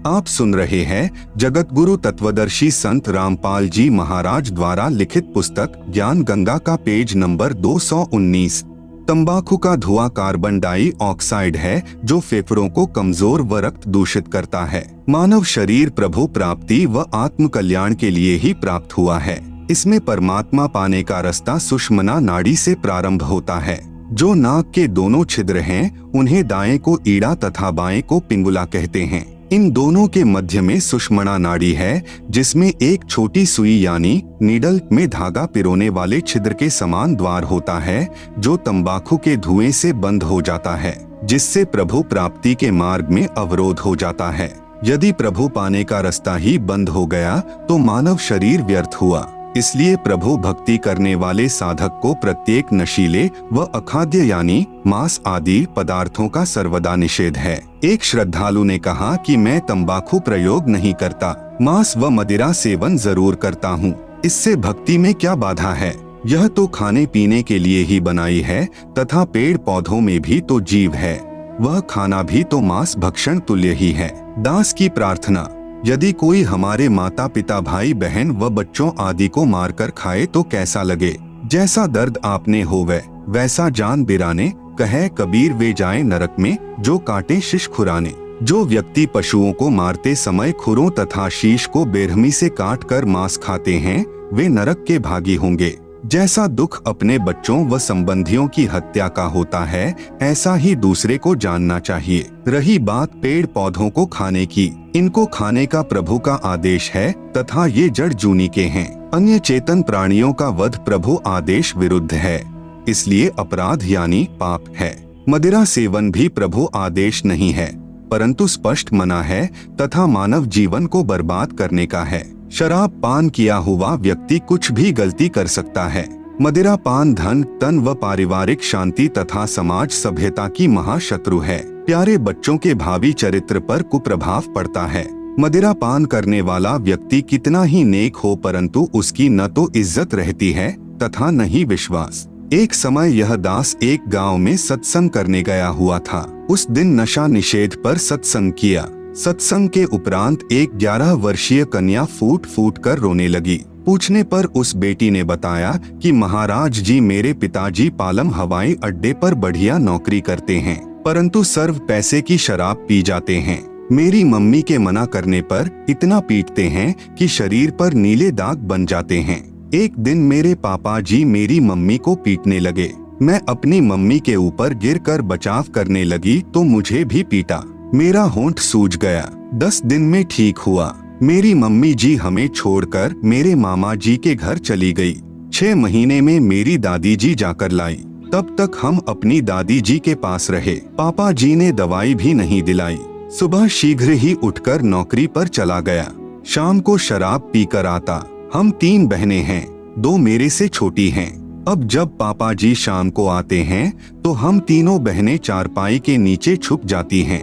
Speaker 1: आप सुन रहे हैं जगत गुरु तत्वदर्शी संत रामपाल जी महाराज द्वारा लिखित पुस्तक ज्ञान गंगा का पेज नंबर 219। तंबाकू का धुआं कार्बन डाइऑक्साइड है जो फेफड़ों को कमजोर व रक्त दूषित करता है। मानव शरीर प्रभु प्राप्ति व आत्म कल्याण के लिए ही प्राप्त हुआ है। इसमें परमात्मा पाने का रास्ता सुषुम्ना नाड़ी से प्रारंभ होता है। जो नाक के दोनों छिद्र हैं, उन्हें दाएं को ईड़ा तथा बाएं को पिंगुला कहते हैं। इन दोनों के मध्य में सुषुम्ना नाड़ी है, जिसमें एक छोटी सुई यानी नीडल में धागा पिरोने वाले छिद्र के समान द्वार होता है, जो तंबाकू के धुएं से बंद हो जाता है, जिससे प्रभु प्राप्ति के मार्ग में अवरोध हो जाता है। यदि प्रभु पाने का रास्ता ही बंद हो गया तो मानव शरीर व्यर्थ हुआ। इसलिए प्रभु भक्ति करने वाले साधक को प्रत्येक नशीले व अखाद्य यानी मांस आदि पदार्थों का सर्वदा निषेध है। एक श्रद्धालु ने कहा कि मैं तंबाकू प्रयोग नहीं करता, मांस व मदिरा सेवन जरूर करता हूँ, इससे भक्ति में क्या बाधा है? यह तो खाने पीने के लिए ही बनाई है तथा पेड़ पौधों में भी तो जीव है, वह खाना भी तो मांस भक्षण तुल्य ही है। दास की प्रार्थना, यदि कोई हमारे माता पिता भाई बहन व बच्चों आदि को मारकर खाए तो कैसा लगे? जैसा दर्द आपने होवे वैसा जान बिराने, कहे कबीर वे जाए नरक में जो काटे शीश खुराने। जो व्यक्ति पशुओं को मारते समय खुरों तथा शीश को बेरहमी से काट कर मांस खाते हैं वे नरक के भागी होंगे। जैसा दुख अपने बच्चों व संबंधियों की हत्या का होता है, ऐसा ही दूसरे को जानना चाहिए। रही बात पेड़ पौधों को खाने की, इनको खाने का प्रभु का आदेश है तथा ये जड़ जूनी के हैं। अन्य चेतन प्राणियों का वध प्रभु आदेश विरुद्ध है, इसलिए अपराध यानी पाप है। मदिरा सेवन भी प्रभु आदेश नहीं है, परंतु स्पष्ट मना है तथा मानव जीवन को बर्बाद करने का है। शराब पान किया हुआ व्यक्ति कुछ भी गलती कर सकता है। मदिरा पान धन तन व पारिवारिक शांति तथा समाज सभ्यता की महाशत्रु है। प्यारे बच्चों के भावी चरित्र पर कुप्रभाव पड़ता है। मदिरा पान करने वाला व्यक्ति कितना ही नेक हो परंतु उसकी न तो इज्जत रहती है तथा न ही विश्वास। एक समय यह दास एक गांव में सत्संग करने गया हुआ था। उस दिन नशा निषेध पर सत्संग किया। सत्संग के उपरांत एक 11 वर्षीय कन्या फूट फूट कर रोने लगी। पूछने पर उस बेटी ने बताया कि महाराज जी मेरे पिताजी पालम हवाई अड्डे पर बढ़िया नौकरी करते हैं, परंतु सर्व पैसे की शराब पी जाते हैं। मेरी मम्मी के मना करने पर इतना पीटते हैं कि शरीर पर नीले दाग बन जाते हैं। एक दिन मेरे पापा जी मेरी मम्मी को पीटने लगे। मैं अपनी मम्मी के ऊपर गिरकर बचाव करने लगी तो मुझे भी पीटा। मेरा होंठ सूज गया। 10 दिन में ठीक हुआ। मेरी मम्मी जी हमें छोड़कर मेरे मामा जी के घर चली गई। 6 महीने में मेरी दादी जी जाकर लाई। तब तक हम अपनी दादी जी के पास रहे। पापा जी ने दवाई भी नहीं दिलाई। सुबह शीघ्र ही उठकर नौकरी पर चला गया। शाम को शराब पीकर आता। हम 3 बहनें हैं, 2 मेरे से छोटी हैं। अब जब पापा जी शाम को आते हैं तो हम तीनों बहनें चारपाई के नीचे छुप जाती हैं।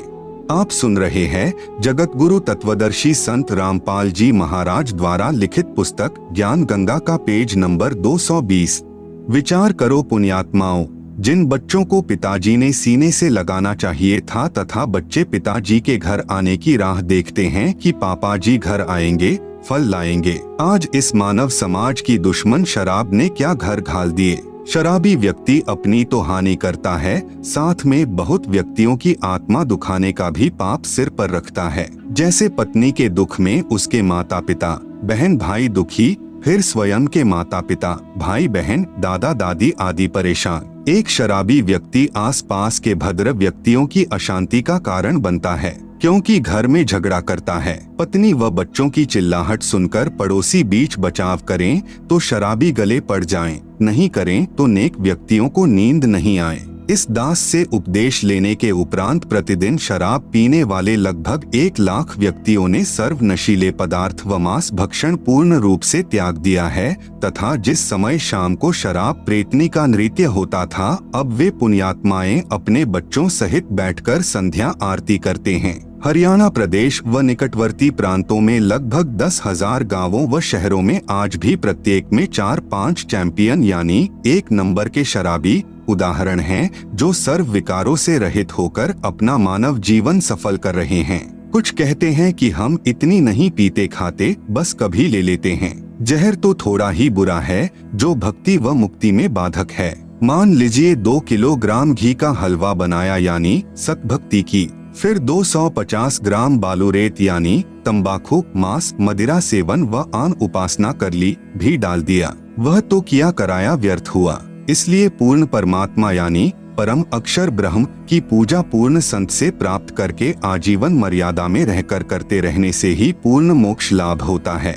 Speaker 1: आप सुन रहे हैं जगत गुरु तत्वदर्शी संत रामपाल जी महाराज द्वारा लिखित पुस्तक ज्ञान गंगा का पेज नंबर 220। विचार करो पुण्यात्माओं, जिन बच्चों को पिताजी ने सीने से लगाना चाहिए था तथा बच्चे पिताजी के घर आने की राह देखते हैं कि पापा जी घर आएंगे, फल लाएंगे। आज इस मानव समाज की दुश्मन शराब ने क्या घर घाल दिए। शराबी व्यक्ति अपनी तो हानि करता है, साथ में बहुत व्यक्तियों की आत्मा दुखाने का भी पाप सिर पर रखता है। जैसे पत्नी के दुख में उसके माता पिता बहन भाई दुखी, फिर स्वयं के माता पिता भाई बहन दादा दादी आदि परेशान। एक शराबी व्यक्ति आसपास के भद्र व्यक्तियों की अशांति का कारण बनता है, क्योंकि घर में झगड़ा करता है। पत्नी व बच्चों की चिल्लाहट सुनकर पड़ोसी बीच बचाव करें तो शराबी गले पड़ जाएं, नहीं करें तो नेक व्यक्तियों को नींद नहीं आए। इस दास से उपदेश लेने के उपरांत प्रतिदिन शराब पीने वाले लगभग 1 लाख व्यक्तियों ने सर्व नशीले पदार्थ व मांस भक्षण पूर्ण रूप से त्याग दिया है तथा जिस समय शाम को शराब प्रेतनी का नृत्य होता था, अब वे पुण्यात्माएं अपने बच्चों सहित बैठकर संध्या आरती करते हैं। हरियाणा प्रदेश व निकटवर्ती प्रांतों में लगभग 10,000 गांवों व शहरों में आज भी प्रत्येक में 4-5 चैंपियन यानी 1 नंबर के शराबी उदाहरण हैं, जो सर्व विकारों से रहित होकर अपना मानव जीवन सफल कर रहे हैं। कुछ कहते हैं कि हम इतनी नहीं पीते खाते, बस कभी ले लेते हैं। जहर तो थोड़ा ही बुरा है जो भक्ति व मुक्ति में बाधक है। मान लीजिए 2 किलोग्राम घी का हलवा बनाया यानी सतभक्ति की, फिर 250 ग्राम बालूरेत यानी तंबाकू, मांस, मदिरा सेवन व आन उपासना कर ली, भी डाल दिया। वह तो किया कराया व्यर्थ हुआ। इसलिए पूर्ण परमात्मा यानी परम अक्षर ब्रह्म की पूजा पूर्ण संत से प्राप्त करके आजीवन मर्यादा में रहकर करते रहने से ही पूर्ण मोक्ष लाभ होता है।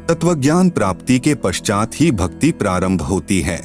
Speaker 1: तत्वज्ञान प्राप्ति के पश्चात ही भक्ति प्रारंभ होती है।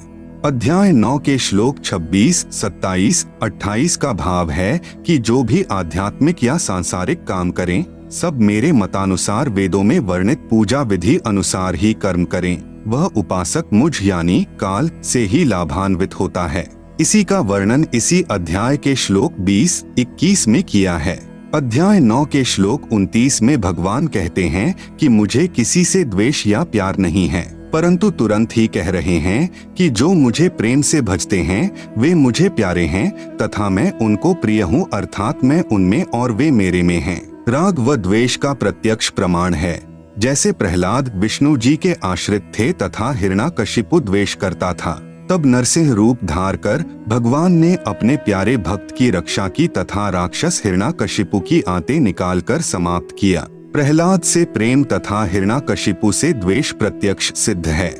Speaker 1: अध्याय 9 के श्लोक 26, 27, 28 का भाव है कि जो भी आध्यात्मिक या सांसारिक काम करें, सब मेरे मतानुसार वेदों में वर्णित पूजा विधि अनुसार ही कर्म करें। वह उपासक मुझ यानी काल से ही लाभान्वित होता है। इसी का वर्णन इसी अध्याय के श्लोक 20-21 में किया है। अध्याय 9 के श्लोक 29 में भगवान कहते हैं कि मुझे किसी से द्वेष या प्यार नहीं है, परंतु तुरंत ही कह रहे हैं कि जो मुझे प्रेम से भजते हैं वे मुझे प्यारे हैं तथा मैं उनको प्रिय हूँ, अर्थात मैं उनमें और वे मेरे में हैं। राग व द्वेष का प्रत्यक्ष प्रमाण है। जैसे प्रहलाद विष्णु जी के आश्रित थे तथा हिरण्याकशिपु द्वेष करता था, तब नरसिंह रूप धार कर भगवान ने अपने प्यारे भक्त की रक्षा की तथा राक्षस हिरण्याकशिपु की आंतें निकालकर समाप्त किया। प्रहलाद से प्रेम तथा हिरण्याकशिपु से द्वेष प्रत्यक्ष सिद्ध है।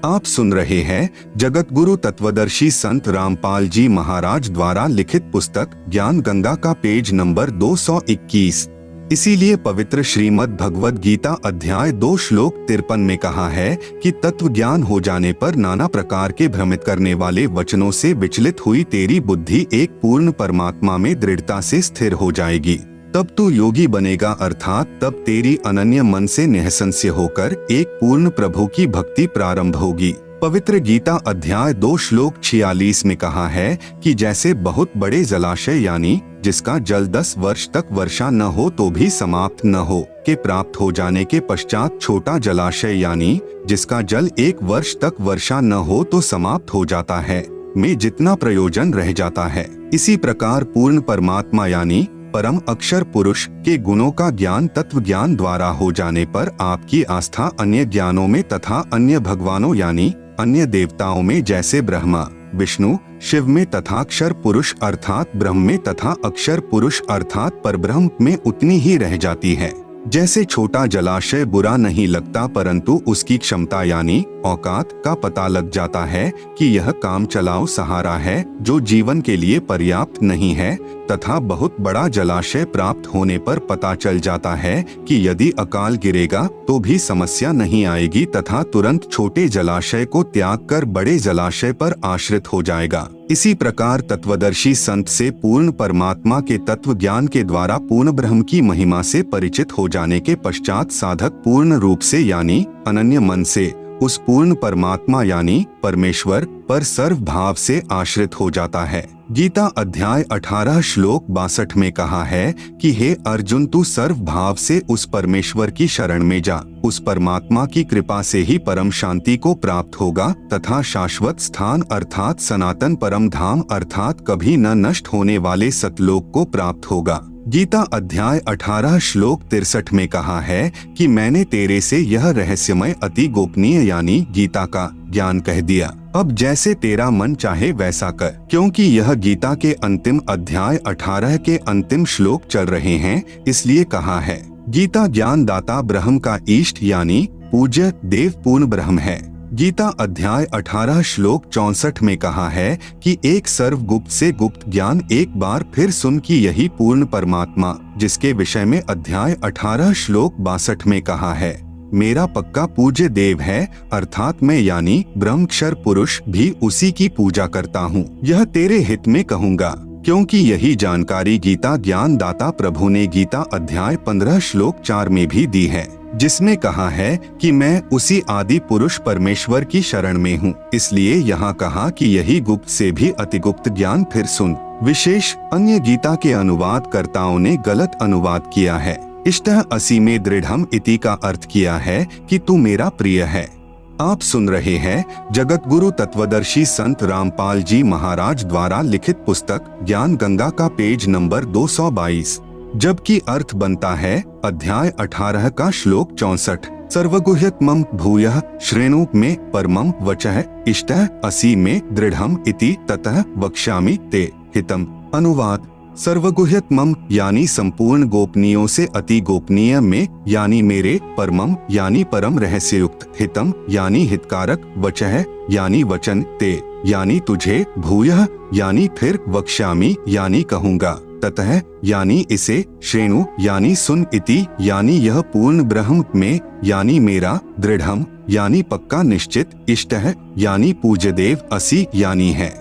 Speaker 1: आप सुन रहे हैं जगत गुरु तत्वदर्शी संत रामपाल जी महाराज द्वारा लिखित पुस्तक ज्ञान गंगा का पेज नंबर 221। इसीलिए पवित्र श्रीमद् भगवद गीता अध्याय 2 श्लोक 53 में कहा है कि तत्व ज्ञान हो जाने पर नाना प्रकार के भ्रमित करने वाले वचनों से विचलित हुई तेरी बुद्धि एक पूर्ण परमात्मा में दृढ़ता से स्थिर हो जाएगी। तब तू योगी बनेगा, अर्थात तब तेरी अनन्य मन से निःसंशय होकर एक पूर्ण प्रभु की भक्ति प्रारंभ होगी। पवित्र गीता अध्याय 2 श्लोक 46 में कहा है कि जैसे बहुत बड़े जलाशय यानी जिसका जल 10 वर्ष तक वर्षा न हो तो भी समाप्त न हो के प्राप्त हो जाने के पश्चात छोटा जलाशय यानी जिसका जल 1 वर्ष तक वर्षा न हो तो समाप्त हो जाता है, में जितना प्रयोजन रह जाता है, इसी प्रकार पूर्ण परमात्मा यानी परम अक्षर पुरुष के गुणों का ज्ञान तत्व ज्ञान द्वारा हो जाने पर आपकी आस्था अन्य ज्ञानों में तथा अन्य भगवानों यानी अन्य देवताओं में जैसे ब्रह्मा विष्णु शिव में तथा अक्षर पुरुष अर्थात ब्रह्म में तथा अक्षर पुरुष अर्थात परब्रह्म में उतनी ही रह जाती है। जैसे छोटा जलाशय बुरा नहीं लगता परंतु उसकी क्षमता यानी औकात का पता लग जाता है कि यह काम चलाओ सहारा है जो जीवन के लिए पर्याप्त नहीं है, तथा बहुत बड़ा जलाशय प्राप्त होने पर पता चल जाता है कि यदि अकाल गिरेगा तो भी समस्या नहीं आएगी तथा तुरंत छोटे जलाशय को त्याग कर बड़े जलाशय पर आश्रित हो जाएगा। इसी प्रकार तत्वदर्शी संत से पूर्ण परमात्मा के तत्व ज्ञान के द्वारा पूर्ण ब्रह्म की महिमा से परिचित हो जाने के पश्चात साधक पूर्ण रूप से यानी अनन्य मन से उस पूर्ण परमात्मा यानी परमेश्वर पर सर्व भाव से आश्रित हो जाता है। गीता अध्याय 18 श्लोक 62 में कहा है कि हे अर्जुन तू सर्व भाव से उस परमेश्वर की शरण में जा, उस परमात्मा की कृपा से ही परम शांति को प्राप्त होगा तथा शाश्वत स्थान अर्थात सनातन परम धाम अर्थात कभी न नष्ट होने वाले सतलोक को प्राप्त होगा। गीता अध्याय 18 श्लोक 63 में कहा है कि मैंने तेरे से यह रहस्यमय अति गोपनीय यानी गीता का ज्ञान कह दिया, अब जैसे तेरा मन चाहे वैसा कर। क्योंकि यह गीता के अंतिम अध्याय 18 के अंतिम श्लोक चल रहे हैं, इसलिए कहा है गीता ज्ञान दाता ब्रह्म का इष्ट यानी पूज्य देव पूर्ण ब्रह्म है। गीता अध्याय 18 श्लोक 64 में कहा है कि एक सर्वगुप्त से गुप्त ज्ञान एक बार फिर सुन कि यही पूर्ण परमात्मा जिसके विषय में अध्याय 18 श्लोक 62 में कहा है मेरा पक्का पूज्य देव है, अर्थात मैं यानी ब्रह्मक्षर पुरुष भी उसी की पूजा करता हूँ। यह तेरे हित में कहूँगा क्योंकि यही जानकारी गीता ज्ञान दाता प्रभु ने गीता अध्याय 15 श्लोक 4 में भी दी है, जिसमें कहा है कि मैं उसी आदि पुरुष परमेश्वर की शरण में हूँ। इसलिए यहाँ कहा कि यही गुप्त से भी अतिगुप्त ज्ञान फिर सुन। विशेष अन्य गीता के अनुवाद कर्ताओं ने गलत अनुवाद किया है। इष्टः असि में दृढ़म इति का अर्थ किया है कि तू मेरा प्रिय है। आप सुन रहे हैं जगत गुरु तत्वदर्शी संत रामपाल जी महाराज द्वारा लिखित पुस्तक ज्ञान गंगा का पेज नंबर 222, जबकि अर्थ बनता है अध्याय 18 का श्लोक 64। सर्वगुह्यतमं भूयः श्रेणु में परमं वचः इष्टः असि में दृढ़म इति ततः वक्ष्यामि ते हितम। अनुवाद सर्वगुह्यतमं यानी संपूर्ण गोपनीयों से अति गोपनीय में यानी मेरे, परमम यानी परम रहस्ययुक्त, हितम यानी हितकारक, वचः यानी वचन, ते यानी तुझे, भूयः यानी फिर, वक्ष्यामि यानी कहूँगा, ततः यानी इसे, श्रेणु यानी सुन, इति यानी यह पूर्ण ब्रह्म में यानी मेरा, दृढ़म यानी पक्का निश्चित, इष्टः यानी पूज्य देव, असि यानी है।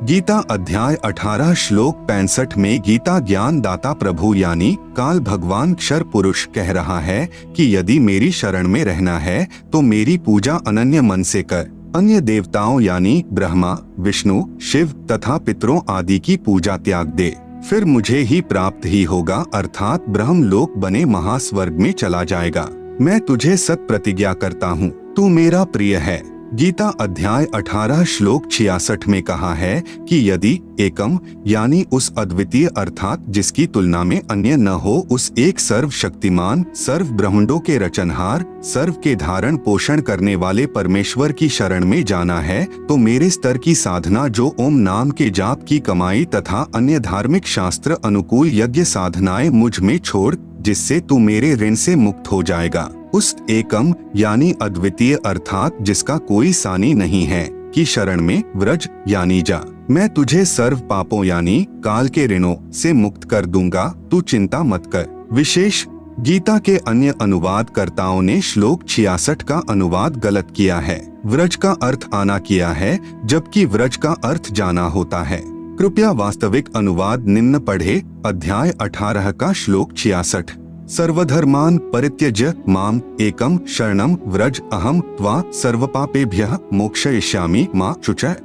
Speaker 1: गीता अध्याय 18 श्लोक 65 में गीता ज्ञान दाता प्रभु यानी काल भगवान क्षर पुरुष कह रहा है कि यदि मेरी शरण में रहना है तो मेरी पूजा अनन्य मन से कर, अन्य देवताओं यानी ब्रह्मा, विष्णु, शिव तथा पितरों आदि की पूजा त्याग दे, फिर मुझे ही प्राप्त ही होगा, अर्थात ब्रह्मलोक बने महास्वर्ग में चला जाएगा। मैं तुझे सत प्रतिज्ञा करता हूँ, तू मेरा प्रिय है। गीता अध्याय 18 श्लोक 66 में कहा है कि यदि एकम यानी उस अद्वितीय अर्थात जिसकी तुलना में अन्य न हो, उस एक सर्वशक्तिमान, सर्व ब्रह्मांडों के रचनहार, सर्व के धारण पोषण करने वाले परमेश्वर की शरण में जाना है, तो मेरे स्तर की साधना जो ओम नाम के जाप की कमाई तथा अन्य धार्मिक शास्त्र अनुकूल यज्ञ साधनाएं मुझ में छोड़, जिससे तू मेरे ऋण से मुक्त हो जाएगा। उस एकम यानी अद्वितीय अर्थात जिसका कोई सानी नहीं है की शरण में व्रज यानी जा। मैं तुझे सर्व पापों यानी काल के ऋणों से मुक्त कर दूंगा, तू चिंता मत कर। विशेष गीता के अन्य अनुवादकर्ताओं ने श्लोक 66 का अनुवाद गलत किया है। व्रज का अर्थ आना किया है, जबकि व्रज का अर्थ जाना होता है। कृपया वास्तविक अनुवाद निम्न पढ़े। अध्याय 18 का श्लोक 66। सर्वधर्मान् परित्यज्य माम एकम शरणम व्रज अहम त्वा सर्वपापेभ्यः मोक्षयिष्यामि मा शुचः।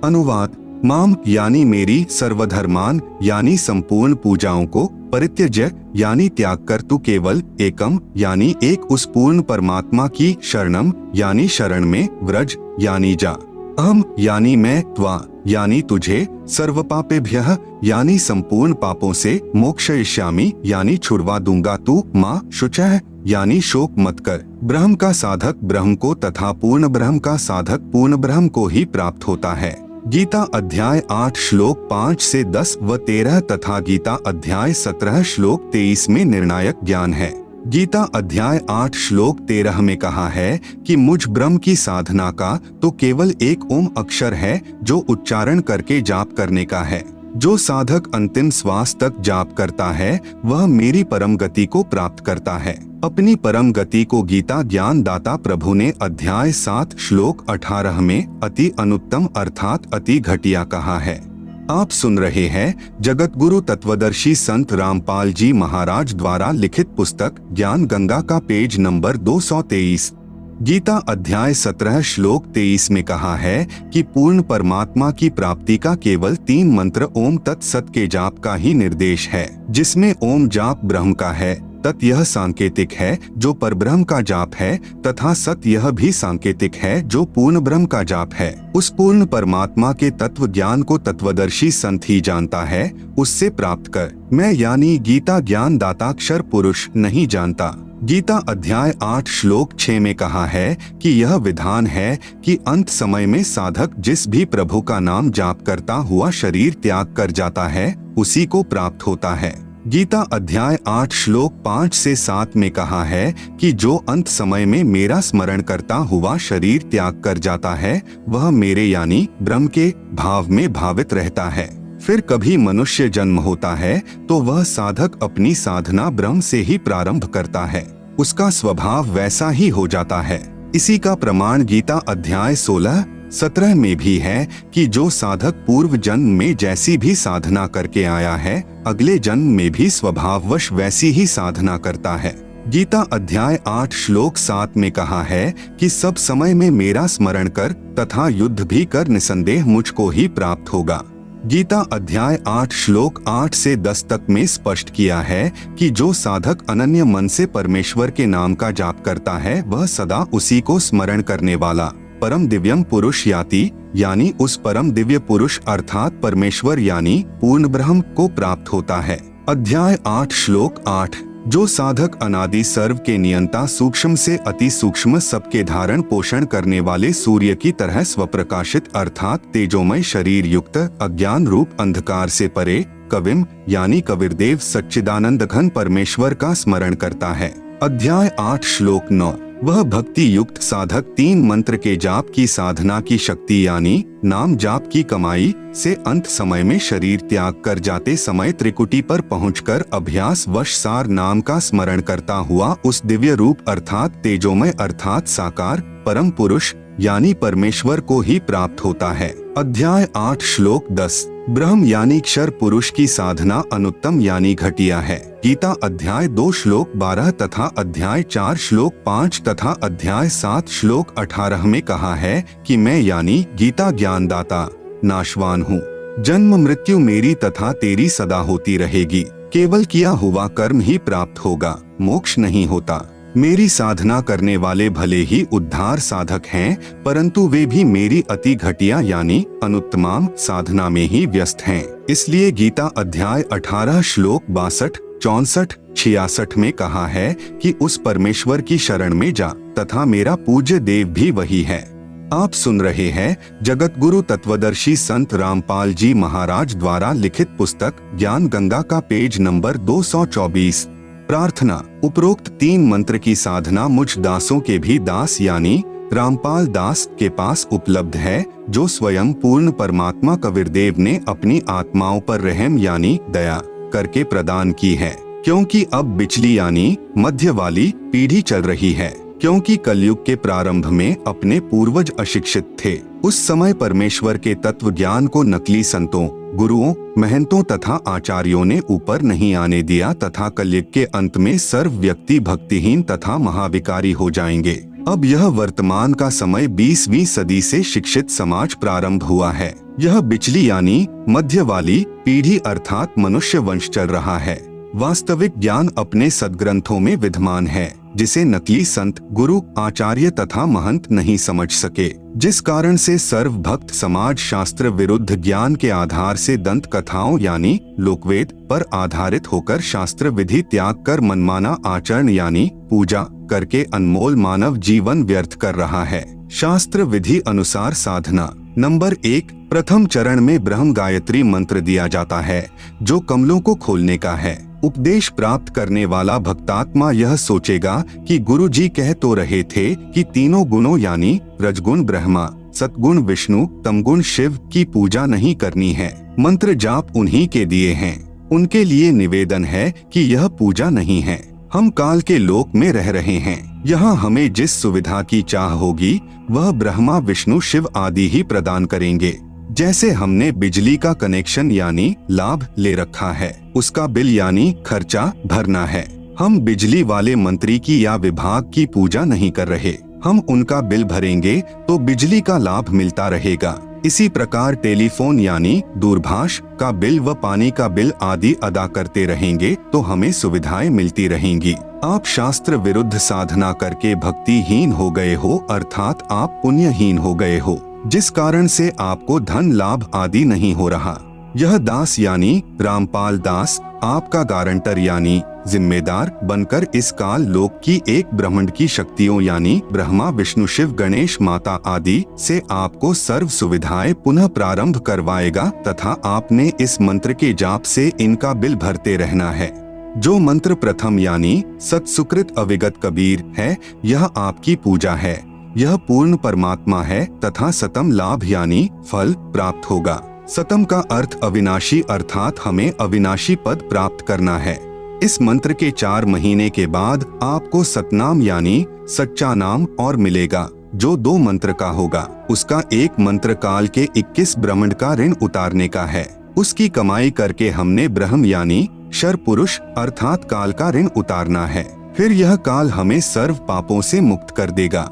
Speaker 1: अनुवाद: माम यानी मेरी, सर्वधर्मान यानी संपूर्ण पूजाओं को, परित्यज्य यानी त्याग कर तू केवल, एकम यानी एक उस पूर्ण परमात्मा की, शरणम यानी शरण में, व्रज यानी जा, अहम यानी मैं, त्वा यानी तुझे, सर्वपापेभ्यः यानी संपूर्ण पापों से, मोक्षयिष्यामि यानी छुड़वा दूंगा तू, माँ शुचः यानी शोक मत कर। ब्रह्म का साधक ब्रह्म को तथा पूर्ण ब्रह्म का साधक पूर्ण ब्रह्म को ही प्राप्त होता है। गीता अध्याय 8 श्लोक 5 से 10 व 13 तथा गीता अध्याय 17 श्लोक 23 में निर्णायक ज्ञान है। गीता अध्याय 8 श्लोक 13 में कहा है कि मुझ ब्रह्म की साधना का तो केवल एक ओम अक्षर है जो उच्चारण करके जाप करने का है। जो साधक अंतिम श्वास तक जाप करता है वह मेरी परम गति को प्राप्त करता है। अपनी परम गति को गीता ज्ञान दाता प्रभु ने अध्याय 7 श्लोक 18 में अति अनुत्तम अर्थात अति घटिया कहा है। आप सुन रहे हैं जगत गुरु तत्वदर्शी संत रामपाल जी महाराज द्वारा लिखित पुस्तक ज्ञान गंगा का पेज नंबर 223। गीता अध्याय 17 श्लोक 23 में कहा है कि पूर्ण परमात्मा की प्राप्ति का केवल 3 मंत्र ओम तत्सत के जाप का ही निर्देश है, जिसमें ओम जाप ब्रह्म का है, तत् यह सांकेतिक है जो परब्रह्म का जाप है, तथा सत यह भी सांकेतिक है जो पूर्ण ब्रह्म का जाप है। उस पूर्ण परमात्मा के तत्व ज्ञान को तत्वदर्शी संत ही जानता है, उससे प्राप्त कर। मैं यानी गीता ज्ञान दाता अक्षर पुरुष नहीं जानता। गीता अध्याय 8 श्लोक 6 में कहा है कि यह विधान है कि अंत समय में साधक जिस भी प्रभु का नाम जाप करता हुआ शरीर त्याग कर जाता है उसी को प्राप्त होता है। गीता अध्याय 8 श्लोक 5 से 7 में कहा है कि जो अंत समय में मेरा स्मरण करता हुआ शरीर त्याग कर जाता है वह मेरे यानी ब्रह्म के भाव में भावित रहता है। फिर कभी मनुष्य जन्म होता है तो वह साधक अपनी साधना ब्रह्म से ही प्रारंभ करता है, उसका स्वभाव वैसा ही हो जाता है। इसी का प्रमाण गीता अध्याय 16-17 में भी है कि जो साधक पूर्व जन्म में जैसी भी साधना करके आया है अगले जन्म में भी स्वभाववश वैसी ही साधना करता है। गीता अध्याय 8 श्लोक 7 में कहा है कि सब समय में मेरा स्मरण कर तथा युद्ध भी कर निसंदेह मुझको ही प्राप्त होगा। गीता अध्याय 8 श्लोक 8 से 10 तक में स्पष्ट किया है कि जो साधक अनन्य मन से परमेश्वर के नाम का जाप करता है वह सदा उसी को स्मरण करने वाला परम दिव्यम पुरुष यानी उस परम दिव्य पुरुष अर्थात परमेश्वर यानी पूर्ण ब्रह्म को प्राप्त होता है। अध्याय 8 श्लोक 8 जो साधक अनादि सर्व के नियंता सूक्ष्म से अति सूक्ष्म सबके धारण पोषण करने वाले सूर्य की तरह स्वप्रकाशित अर्थात तेजोमय शरीर युक्त अज्ञान रूप अंधकार से परे कविम यानी कबीरदेव सच्चिदानंद घन परमेश्वर का स्मरण करता है। अध्याय 8 श्लोक 9 वह भक्ति युक्त साधक 3 मंत्र के जाप की साधना की शक्ति यानी नाम जाप की कमाई से अंत समय में शरीर त्याग कर जाते समय त्रिकुटी पर पहुंचकर अभ्यास वश सार नाम का स्मरण करता हुआ उस दिव्य रूप अर्थात तेजोमय अर्थात साकार परम पुरुष यानी परमेश्वर को ही प्राप्त होता है। अध्याय 8 श्लोक 10। ब्रह्म यानी क्षर पुरुष की साधना अनुत्तम यानी घटिया है। गीता अध्याय 2 श्लोक 12 तथा अध्याय 4 श्लोक 5 तथा अध्याय 7 श्लोक 18 में कहा है कि मैं यानी गीता ज्ञानदाता नाशवान हूँ। जन्म मृत्यु मेरी तथा तेरी सदा होती रहेगी। केवल किया हुआ कर्म ही प्राप्त होगा, मोक्ष नहीं होता। मेरी साधना करने वाले भले ही उद्धार साधक हैं, परंतु वे भी मेरी अति घटिया यानी अनुत्तम साधना में ही व्यस्त हैं। इसलिए गीता अध्याय 18 श्लोक 62, 64, 66 में कहा है कि उस परमेश्वर की शरण में जा तथा मेरा पूज्य देव भी वही है। आप सुन रहे हैं जगत गुरु तत्वदर्शी संत रामपाल जी महाराज द्वारा लिखित पुस्तक ज्ञान गंगा का पेज नंबर 224। प्रार्थना। उपरोक्त 3 मंत्र की साधना मुझ दासों के भी दास यानी रामपाल दास के पास उपलब्ध है, जो स्वयं पूर्ण परमात्मा कबीरदेव ने अपनी आत्माओं पर रहम यानी दया करके प्रदान की है। क्योंकि अब बिचली यानी मध्य वाली पीढ़ी चल रही है, क्योंकि कलयुग के प्रारंभ में अपने पूर्वज अशिक्षित थे। उस समय परमेश्वर के तत्व ज्ञान को नकली संतों, गुरुओं, महंतों तथा आचार्यों ने ऊपर नहीं आने दिया तथा कलयुग के अंत में सर्व व्यक्ति भक्तिहीन तथा महाविकारी हो जाएंगे। अब यह वर्तमान का समय 20वीं सदी से शिक्षित समाज प्रारंभ हुआ है। यह बिचली यानी मध्य वाली पीढ़ी अर्थात मनुष्य वंश चल रहा है। वास्तविक ज्ञान अपने सद्ग्रंथों में विद्यमान है, जिसे नकली संत, गुरु, आचार्य तथा महंत नहीं समझ सके, जिस कारण से सर्व भक्त समाज शास्त्र विरुद्ध ज्ञान के आधार से दंत कथाओं यानी लोकवेद पर आधारित होकर शास्त्र विधि त्याग कर मनमाना आचरण यानी पूजा करके अनमोल मानव जीवन व्यर्थ कर रहा है। शास्त्र विधि अनुसार साधना। नंबर 1, प्रथम चरण में ब्रह्म गायत्री मंत्र दिया जाता है, जो कमलों को खोलने का है। उपदेश प्राप्त करने वाला भक्तात्मा यह सोचेगा कि गुरु जी कह तो रहे थे कि तीनों गुणों यानी रजगुण ब्रह्मा, सतगुण विष्णु, तमगुण शिव की पूजा नहीं करनी है। मंत्र जाप उन्हीं के दिए हैं, उनके लिए निवेदन है कि यह पूजा नहीं है। हम काल के लोक में रह रहे हैं, यहाँ हमें जिस सुविधा की चाह होगी वह ब्रह्मा, विष्णु, शिव आदि ही प्रदान करेंगे। जैसे हमने बिजली का कनेक्शन यानी लाभ ले रखा है, उसका बिल यानी खर्चा भरना है। हम बिजली वाले मंत्री की या विभाग की पूजा नहीं कर रहे, हम उनका बिल भरेंगे तो बिजली का लाभ मिलता रहेगा। इसी प्रकार टेलीफोन यानी दूरभाष का बिल व पानी का बिल आदि अदा करते रहेंगे तो हमें सुविधाएं मिलती रहेंगी। आप शास्त्र विरुद्ध साधना करके भक्तिहीन हो गए हो, अर्थात आप पुण्यहीन हो गए हो, जिस कारण से आपको धन लाभ आदि नहीं हो रहा। यह दास यानी रामपाल दास आपका गारंटर यानी जिम्मेदार बनकर इस काल लोक की एक ब्रह्मांड की शक्तियों यानी ब्रह्मा, विष्णु, शिव, गणेश, माता आदि से आपको सर्व सुविधाएं पुनः प्रारंभ करवाएगा तथा आपने इस मंत्र के जाप से इनका बिल भरते रहना है। जो मंत्र प्रथम यानी सत्सुकृत अविगत कबीर है, यह आपकी पूजा है। यह पूर्ण परमात्मा है तथा सतम लाभ यानी फल प्राप्त होगा। सतम का अर्थ अविनाशी अर्थात हमें अविनाशी पद प्राप्त करना है। इस मंत्र के 4 महीने के बाद आपको सतनाम यानी सच्चा नाम और मिलेगा, जो 2 मंत्र का होगा। उसका एक मंत्र काल के 21 ब्रह्मांड का ऋण उतारने का है। उसकी कमाई करके हमने ब्रह्म यानी क्षर पुरुष अर्थात काल का ऋण उतारना है। फिर यह काल हमें सर्व पापों से मुक्त कर देगा।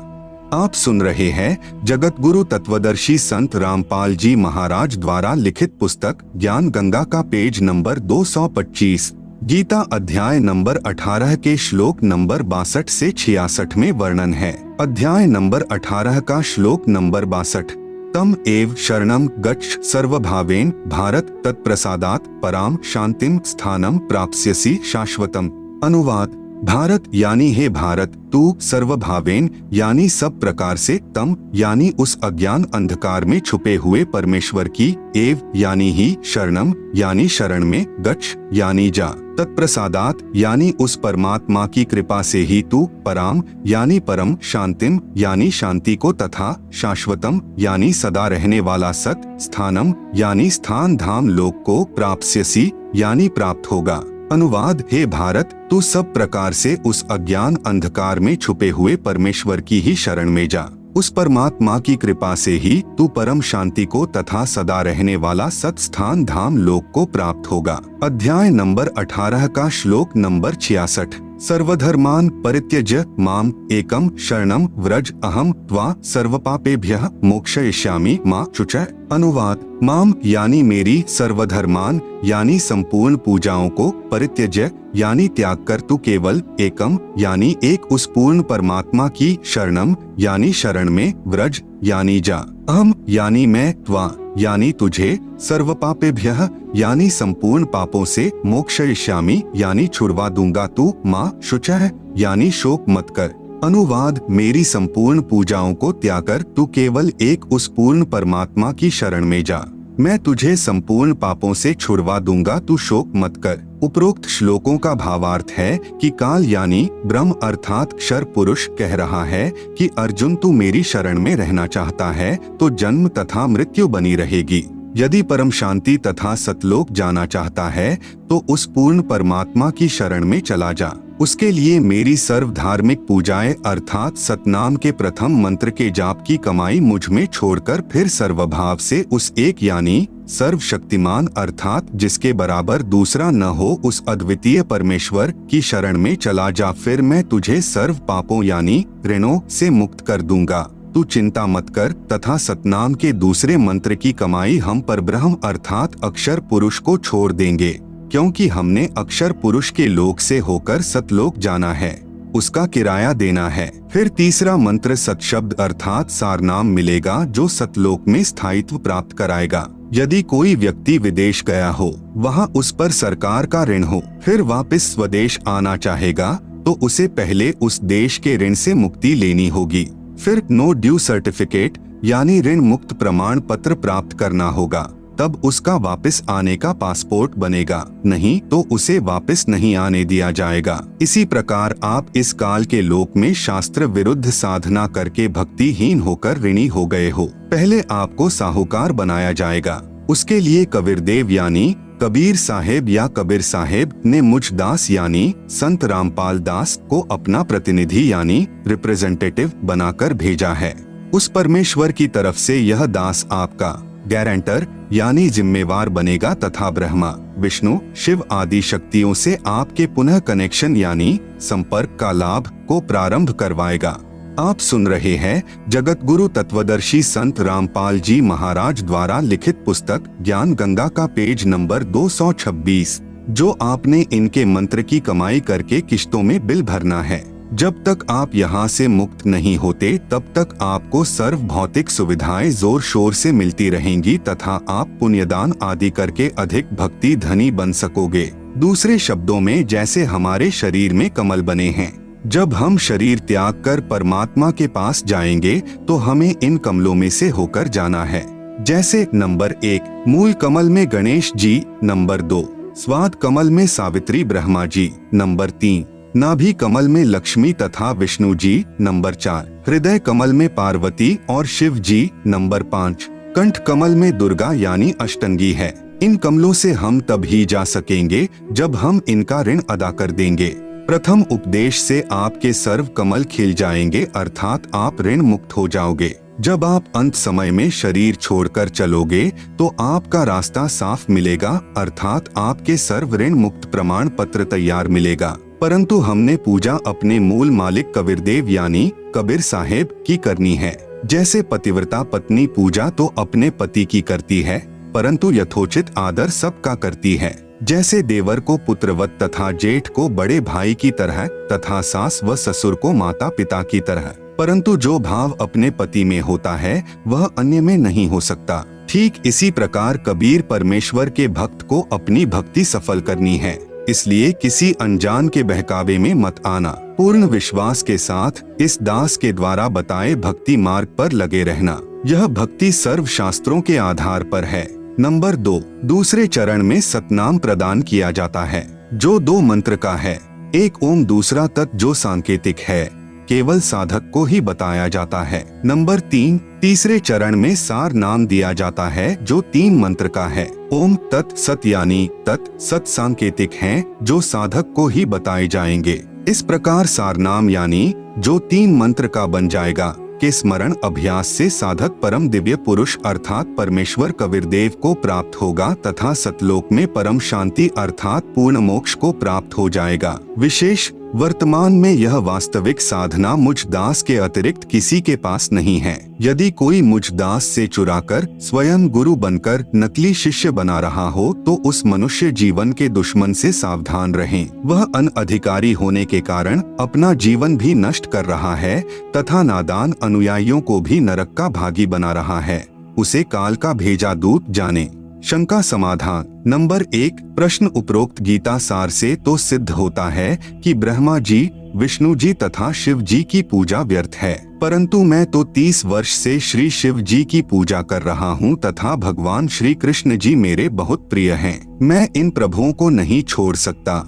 Speaker 1: आप सुन रहे हैं जगत गुरु तत्वदर्शी संत रामपाल जी महाराज द्वारा लिखित पुस्तक ज्ञान गंगा का पेज नंबर 225। गीता अध्याय नंबर 18 के श्लोक नंबर 62 से 66 में वर्णन है। अध्याय नंबर 18 का श्लोक नंबर 62। तम एव शरणम गच्छ सर्वभावेन भारत तत्प्रसादात् पराम शांतिम स्थानम प्राप्स्यसि शाश्वतम। अनुवाद। भारत यानी हे भारत, तू सर्वभावेन यानी सब प्रकार से, तम यानी उस अज्ञान अंधकार में छुपे हुए परमेश्वर की, एव यानी ही, शरणम यानी शरण में, गच्छ यानी जा, तत्प्रसादात यानी उस परमात्मा की कृपा से ही तू, पराम यानी परम, शांतिम यानी शांति को तथा शाश्वतम यानी सदा रहने वाला सत, स्थानम यानी स्थान धाम लोक को, प्राप्स्यसि यानी प्राप्त होगा। अनुवाद। हे भारत, तू सब प्रकार से उस अज्ञान अंधकार में छुपे हुए परमेश्वर की ही शरण में जा। उस परमात्मा की कृपा से ही तू परम शांति को तथा सदा रहने वाला सत स्थान धाम लोक को प्राप्त होगा। अध्याय नंबर 18 का श्लोक नंबर 66। सर्वधर्मान परित्यज्य माम एकम शरणम व्रज अहम त्वा सर्वपापेभ्यः मोक्षयिष्यामि मा शुचः। अनुवाद, माम यानी मेरी, सर्वधर्मान यानी संपूर्ण पूजाओं को, परित्यज्य यानी त्याग कर तू केवल, एकम यानी एक उस पूर्ण परमात्मा की, शरणम यानी शरण में, व्रज यानी जा, अहम यानी मैं, त्वा यानी तुझे, सर्वपापेभ्यः यानी संपूर्ण पापों से, मोक्षयिष्यामि यानी छुड़वा दूंगा तू, मां शुचः यानी शोक मत कर। अनुवाद, मेरी संपूर्ण पूजाओं को त्याग कर तू केवल एक उस पूर्ण परमात्मा की शरण में जा, मैं तुझे संपूर्ण पापों से छुड़वा दूंगा, तू शोक मत कर। उपरोक्त श्लोकों का भावार्थ है कि काल यानी ब्रह्म अर्थात क्षर पुरुष कह रहा है कि अर्जुन तू मेरी शरण में रहना चाहता है तो जन्म तथा मृत्यु बनी रहेगी। यदि परम शांति तथा सतलोक जाना चाहता है तो उस पूर्ण परमात्मा की शरण में चला जा। उसके लिए मेरी सर्व धार्मिक पूजाएं अर्थात सतनाम के प्रथम मंत्र के जाप की कमाई मुझ में छोड़कर फिर सर्वभाव से उस एक यानी सर्वशक्तिमान अर्थात जिसके बराबर दूसरा न हो उस अद्वितीय परमेश्वर की शरण में चला जा, फिर मैं तुझे सर्व पापों यानी ऋणों से मुक्त कर दूंगा। तू चिंता मत कर तथा सतनाम के दूसरे मंत्र की कमाई हम परब्रह्म अर्थात अक्षर पुरुष को छोड़ देंगे, क्योंकि हमने अक्षर पुरुष के लोक से होकर सतलोक जाना है, उसका किराया देना है। फिर तीसरा मंत्र सत शब्द अर्थात सारनाम मिलेगा जो सतलोक में स्थायित्व प्राप्त कराएगा। यदि कोई व्यक्ति विदेश गया हो, वहाँ उस पर सरकार का ऋण हो, फिर वापस स्वदेश आना चाहेगा तो उसे पहले उस देश के ऋण से मुक्ति लेनी होगी। फिर नो ड्यू सर्टिफिकेट यानी ऋण मुक्त प्रमाण पत्र प्राप्त करना होगा, तब उसका वापस आने का पासपोर्ट बनेगा, नहीं तो उसे वापस नहीं आने दिया जाएगा। इसी प्रकार आप इस काल के लोक में शास्त्र विरुद्ध साधना करके भक्तिहीन होकर ऋणी हो गए हो, पहले आपको साहूकार बनाया जाएगा। उसके लिए कबीरदेव यानी कबीर साहेब या कबीर साहेब ने मुझ दास यानी संत रामपाल दास को अपना प्रतिनिधि यानी रिप्रेजेंटेटिव बनाकर भेजा है। उस परमेश्वर की तरफ से यह दास आपका गारंटर यानी जिम्मेवार बनेगा तथा ब्रह्मा, विष्णु, शिव आदि शक्तियों से आपके पुनः कनेक्शन यानी संपर्क का लाभ को प्रारंभ करवाएगा। आप सुन रहे हैं जगत गुरु तत्वदर्शी संत रामपाल जी महाराज द्वारा लिखित पुस्तक ज्ञान गंगा का पेज नंबर 226, जो आपने इनके मंत्र की कमाई करके किश्तों में बिल भरना है। जब तक आप यहाँ से मुक्त नहीं होते तब तक आपको सर्व भौतिक सुविधाएं जोर शोर से मिलती रहेंगी तथा आप पुण्यदान आदि करके अधिक भक्ति धनी बन सकोगे। दूसरे शब्दों में जैसे हमारे शरीर में कमल बने हैं, जब हम शरीर त्याग कर परमात्मा के पास जाएंगे तो हमें इन कमलों में से होकर जाना है। जैसे नंबर 1 मूल कमल में गणेश जी, नंबर 2 स्वाद कमल में सावित्री ब्रह्मा जी, नंबर 3 नाभि कमल में लक्ष्मी तथा विष्णु जी, नंबर 4 हृदय कमल में पार्वती और शिव जी, नंबर 5 कंठ कमल में दुर्गा यानी अष्टंगी है। इन कमलों से हम तब ही जा सकेंगे जब हम इनका ऋण अदा कर देंगे। प्रथम उपदेश से आपके सर्व कमल खिल जाएंगे अर्थात आप ऋण मुक्त हो जाओगे। जब आप अंत समय में शरीर छोड़कर चलोगे तो आपका रास्ता साफ मिलेगा अर्थात आपके सर्व ऋण मुक्त प्रमाण पत्र तैयार मिलेगा। परंतु हमने पूजा अपने मूल मालिक कबीरदेव यानी कबीर साहेब की करनी है। जैसे पतिव्रता पत्नी पूजा तो अपने पति की करती है, परंतु यथोचित आदर सबका करती है। जैसे देवर को पुत्रवत तथा जेठ को बड़े भाई की तरह तथा सास व ससुर को माता पिता की तरह, परंतु जो भाव अपने पति में होता है वह अन्य में नहीं हो सकता। ठीक इसी प्रकार कबीर परमेश्वर के भक्त को अपनी भक्ति सफल करनी है, इसलिए किसी अनजान के बहकावे में मत आना। पूर्ण विश्वास के साथ इस दास के द्वारा बताए भक्ति मार्ग पर लगे रहना। यह भक्ति सर्व शास्त्रों के आधार पर है। नंबर 2 दूसरे चरण में सतनाम प्रदान किया जाता है, जो 2 मंत्र का है। एक ओम, दूसरा तत् जो सांकेतिक है, केवल साधक को ही बताया जाता है। नंबर 3 तीसरे चरण में सार नाम दिया जाता है, जो 3 मंत्र का है। ओम तत् सत यानी तत् सत सांकेतिक हैं, जो साधक को ही बताए जाएंगे। इस प्रकार सार नाम यानी जो 3 मंत्र का बन जाएगा, के स्मरण अभ्यास से साधक परम दिव्य पुरुष अर्थात परमेश्वर कबीरदेव को प्राप्त होगा तथा सतलोक में परम शांति अर्थात पूर्ण मोक्ष को प्राप्त हो जाएगा। विशेष वर्तमान में यह वास्तविक साधना मुझ दास के अतिरिक्त किसी के पास नहीं है। यदि कोई मुझ दास से चुराकर स्वयं गुरु बनकर नकली शिष्य बना रहा हो तो उस मनुष्य जीवन के दुश्मन से सावधान रहें। वह अनधिकारी होने के कारण अपना जीवन भी नष्ट कर रहा है तथा नादान अनुयायियों को भी नरक का भागी बना रहा है। उसे काल का भेजा दूत जाने। शंका समाधान। नंबर 1, प्रश्न उपरोक्त गीता सार से तो सिद्ध होता है कि ब्रह्मा जी, विष्णु जी तथा शिव जी की पूजा व्यर्थ है, परंतु मैं तो 30 वर्ष से श्री शिव जी की पूजा कर रहा हूँ तथा भगवान श्री कृष्ण जी मेरे बहुत प्रिय हैं। मैं इन प्रभुओं को नहीं छोड़ सकता।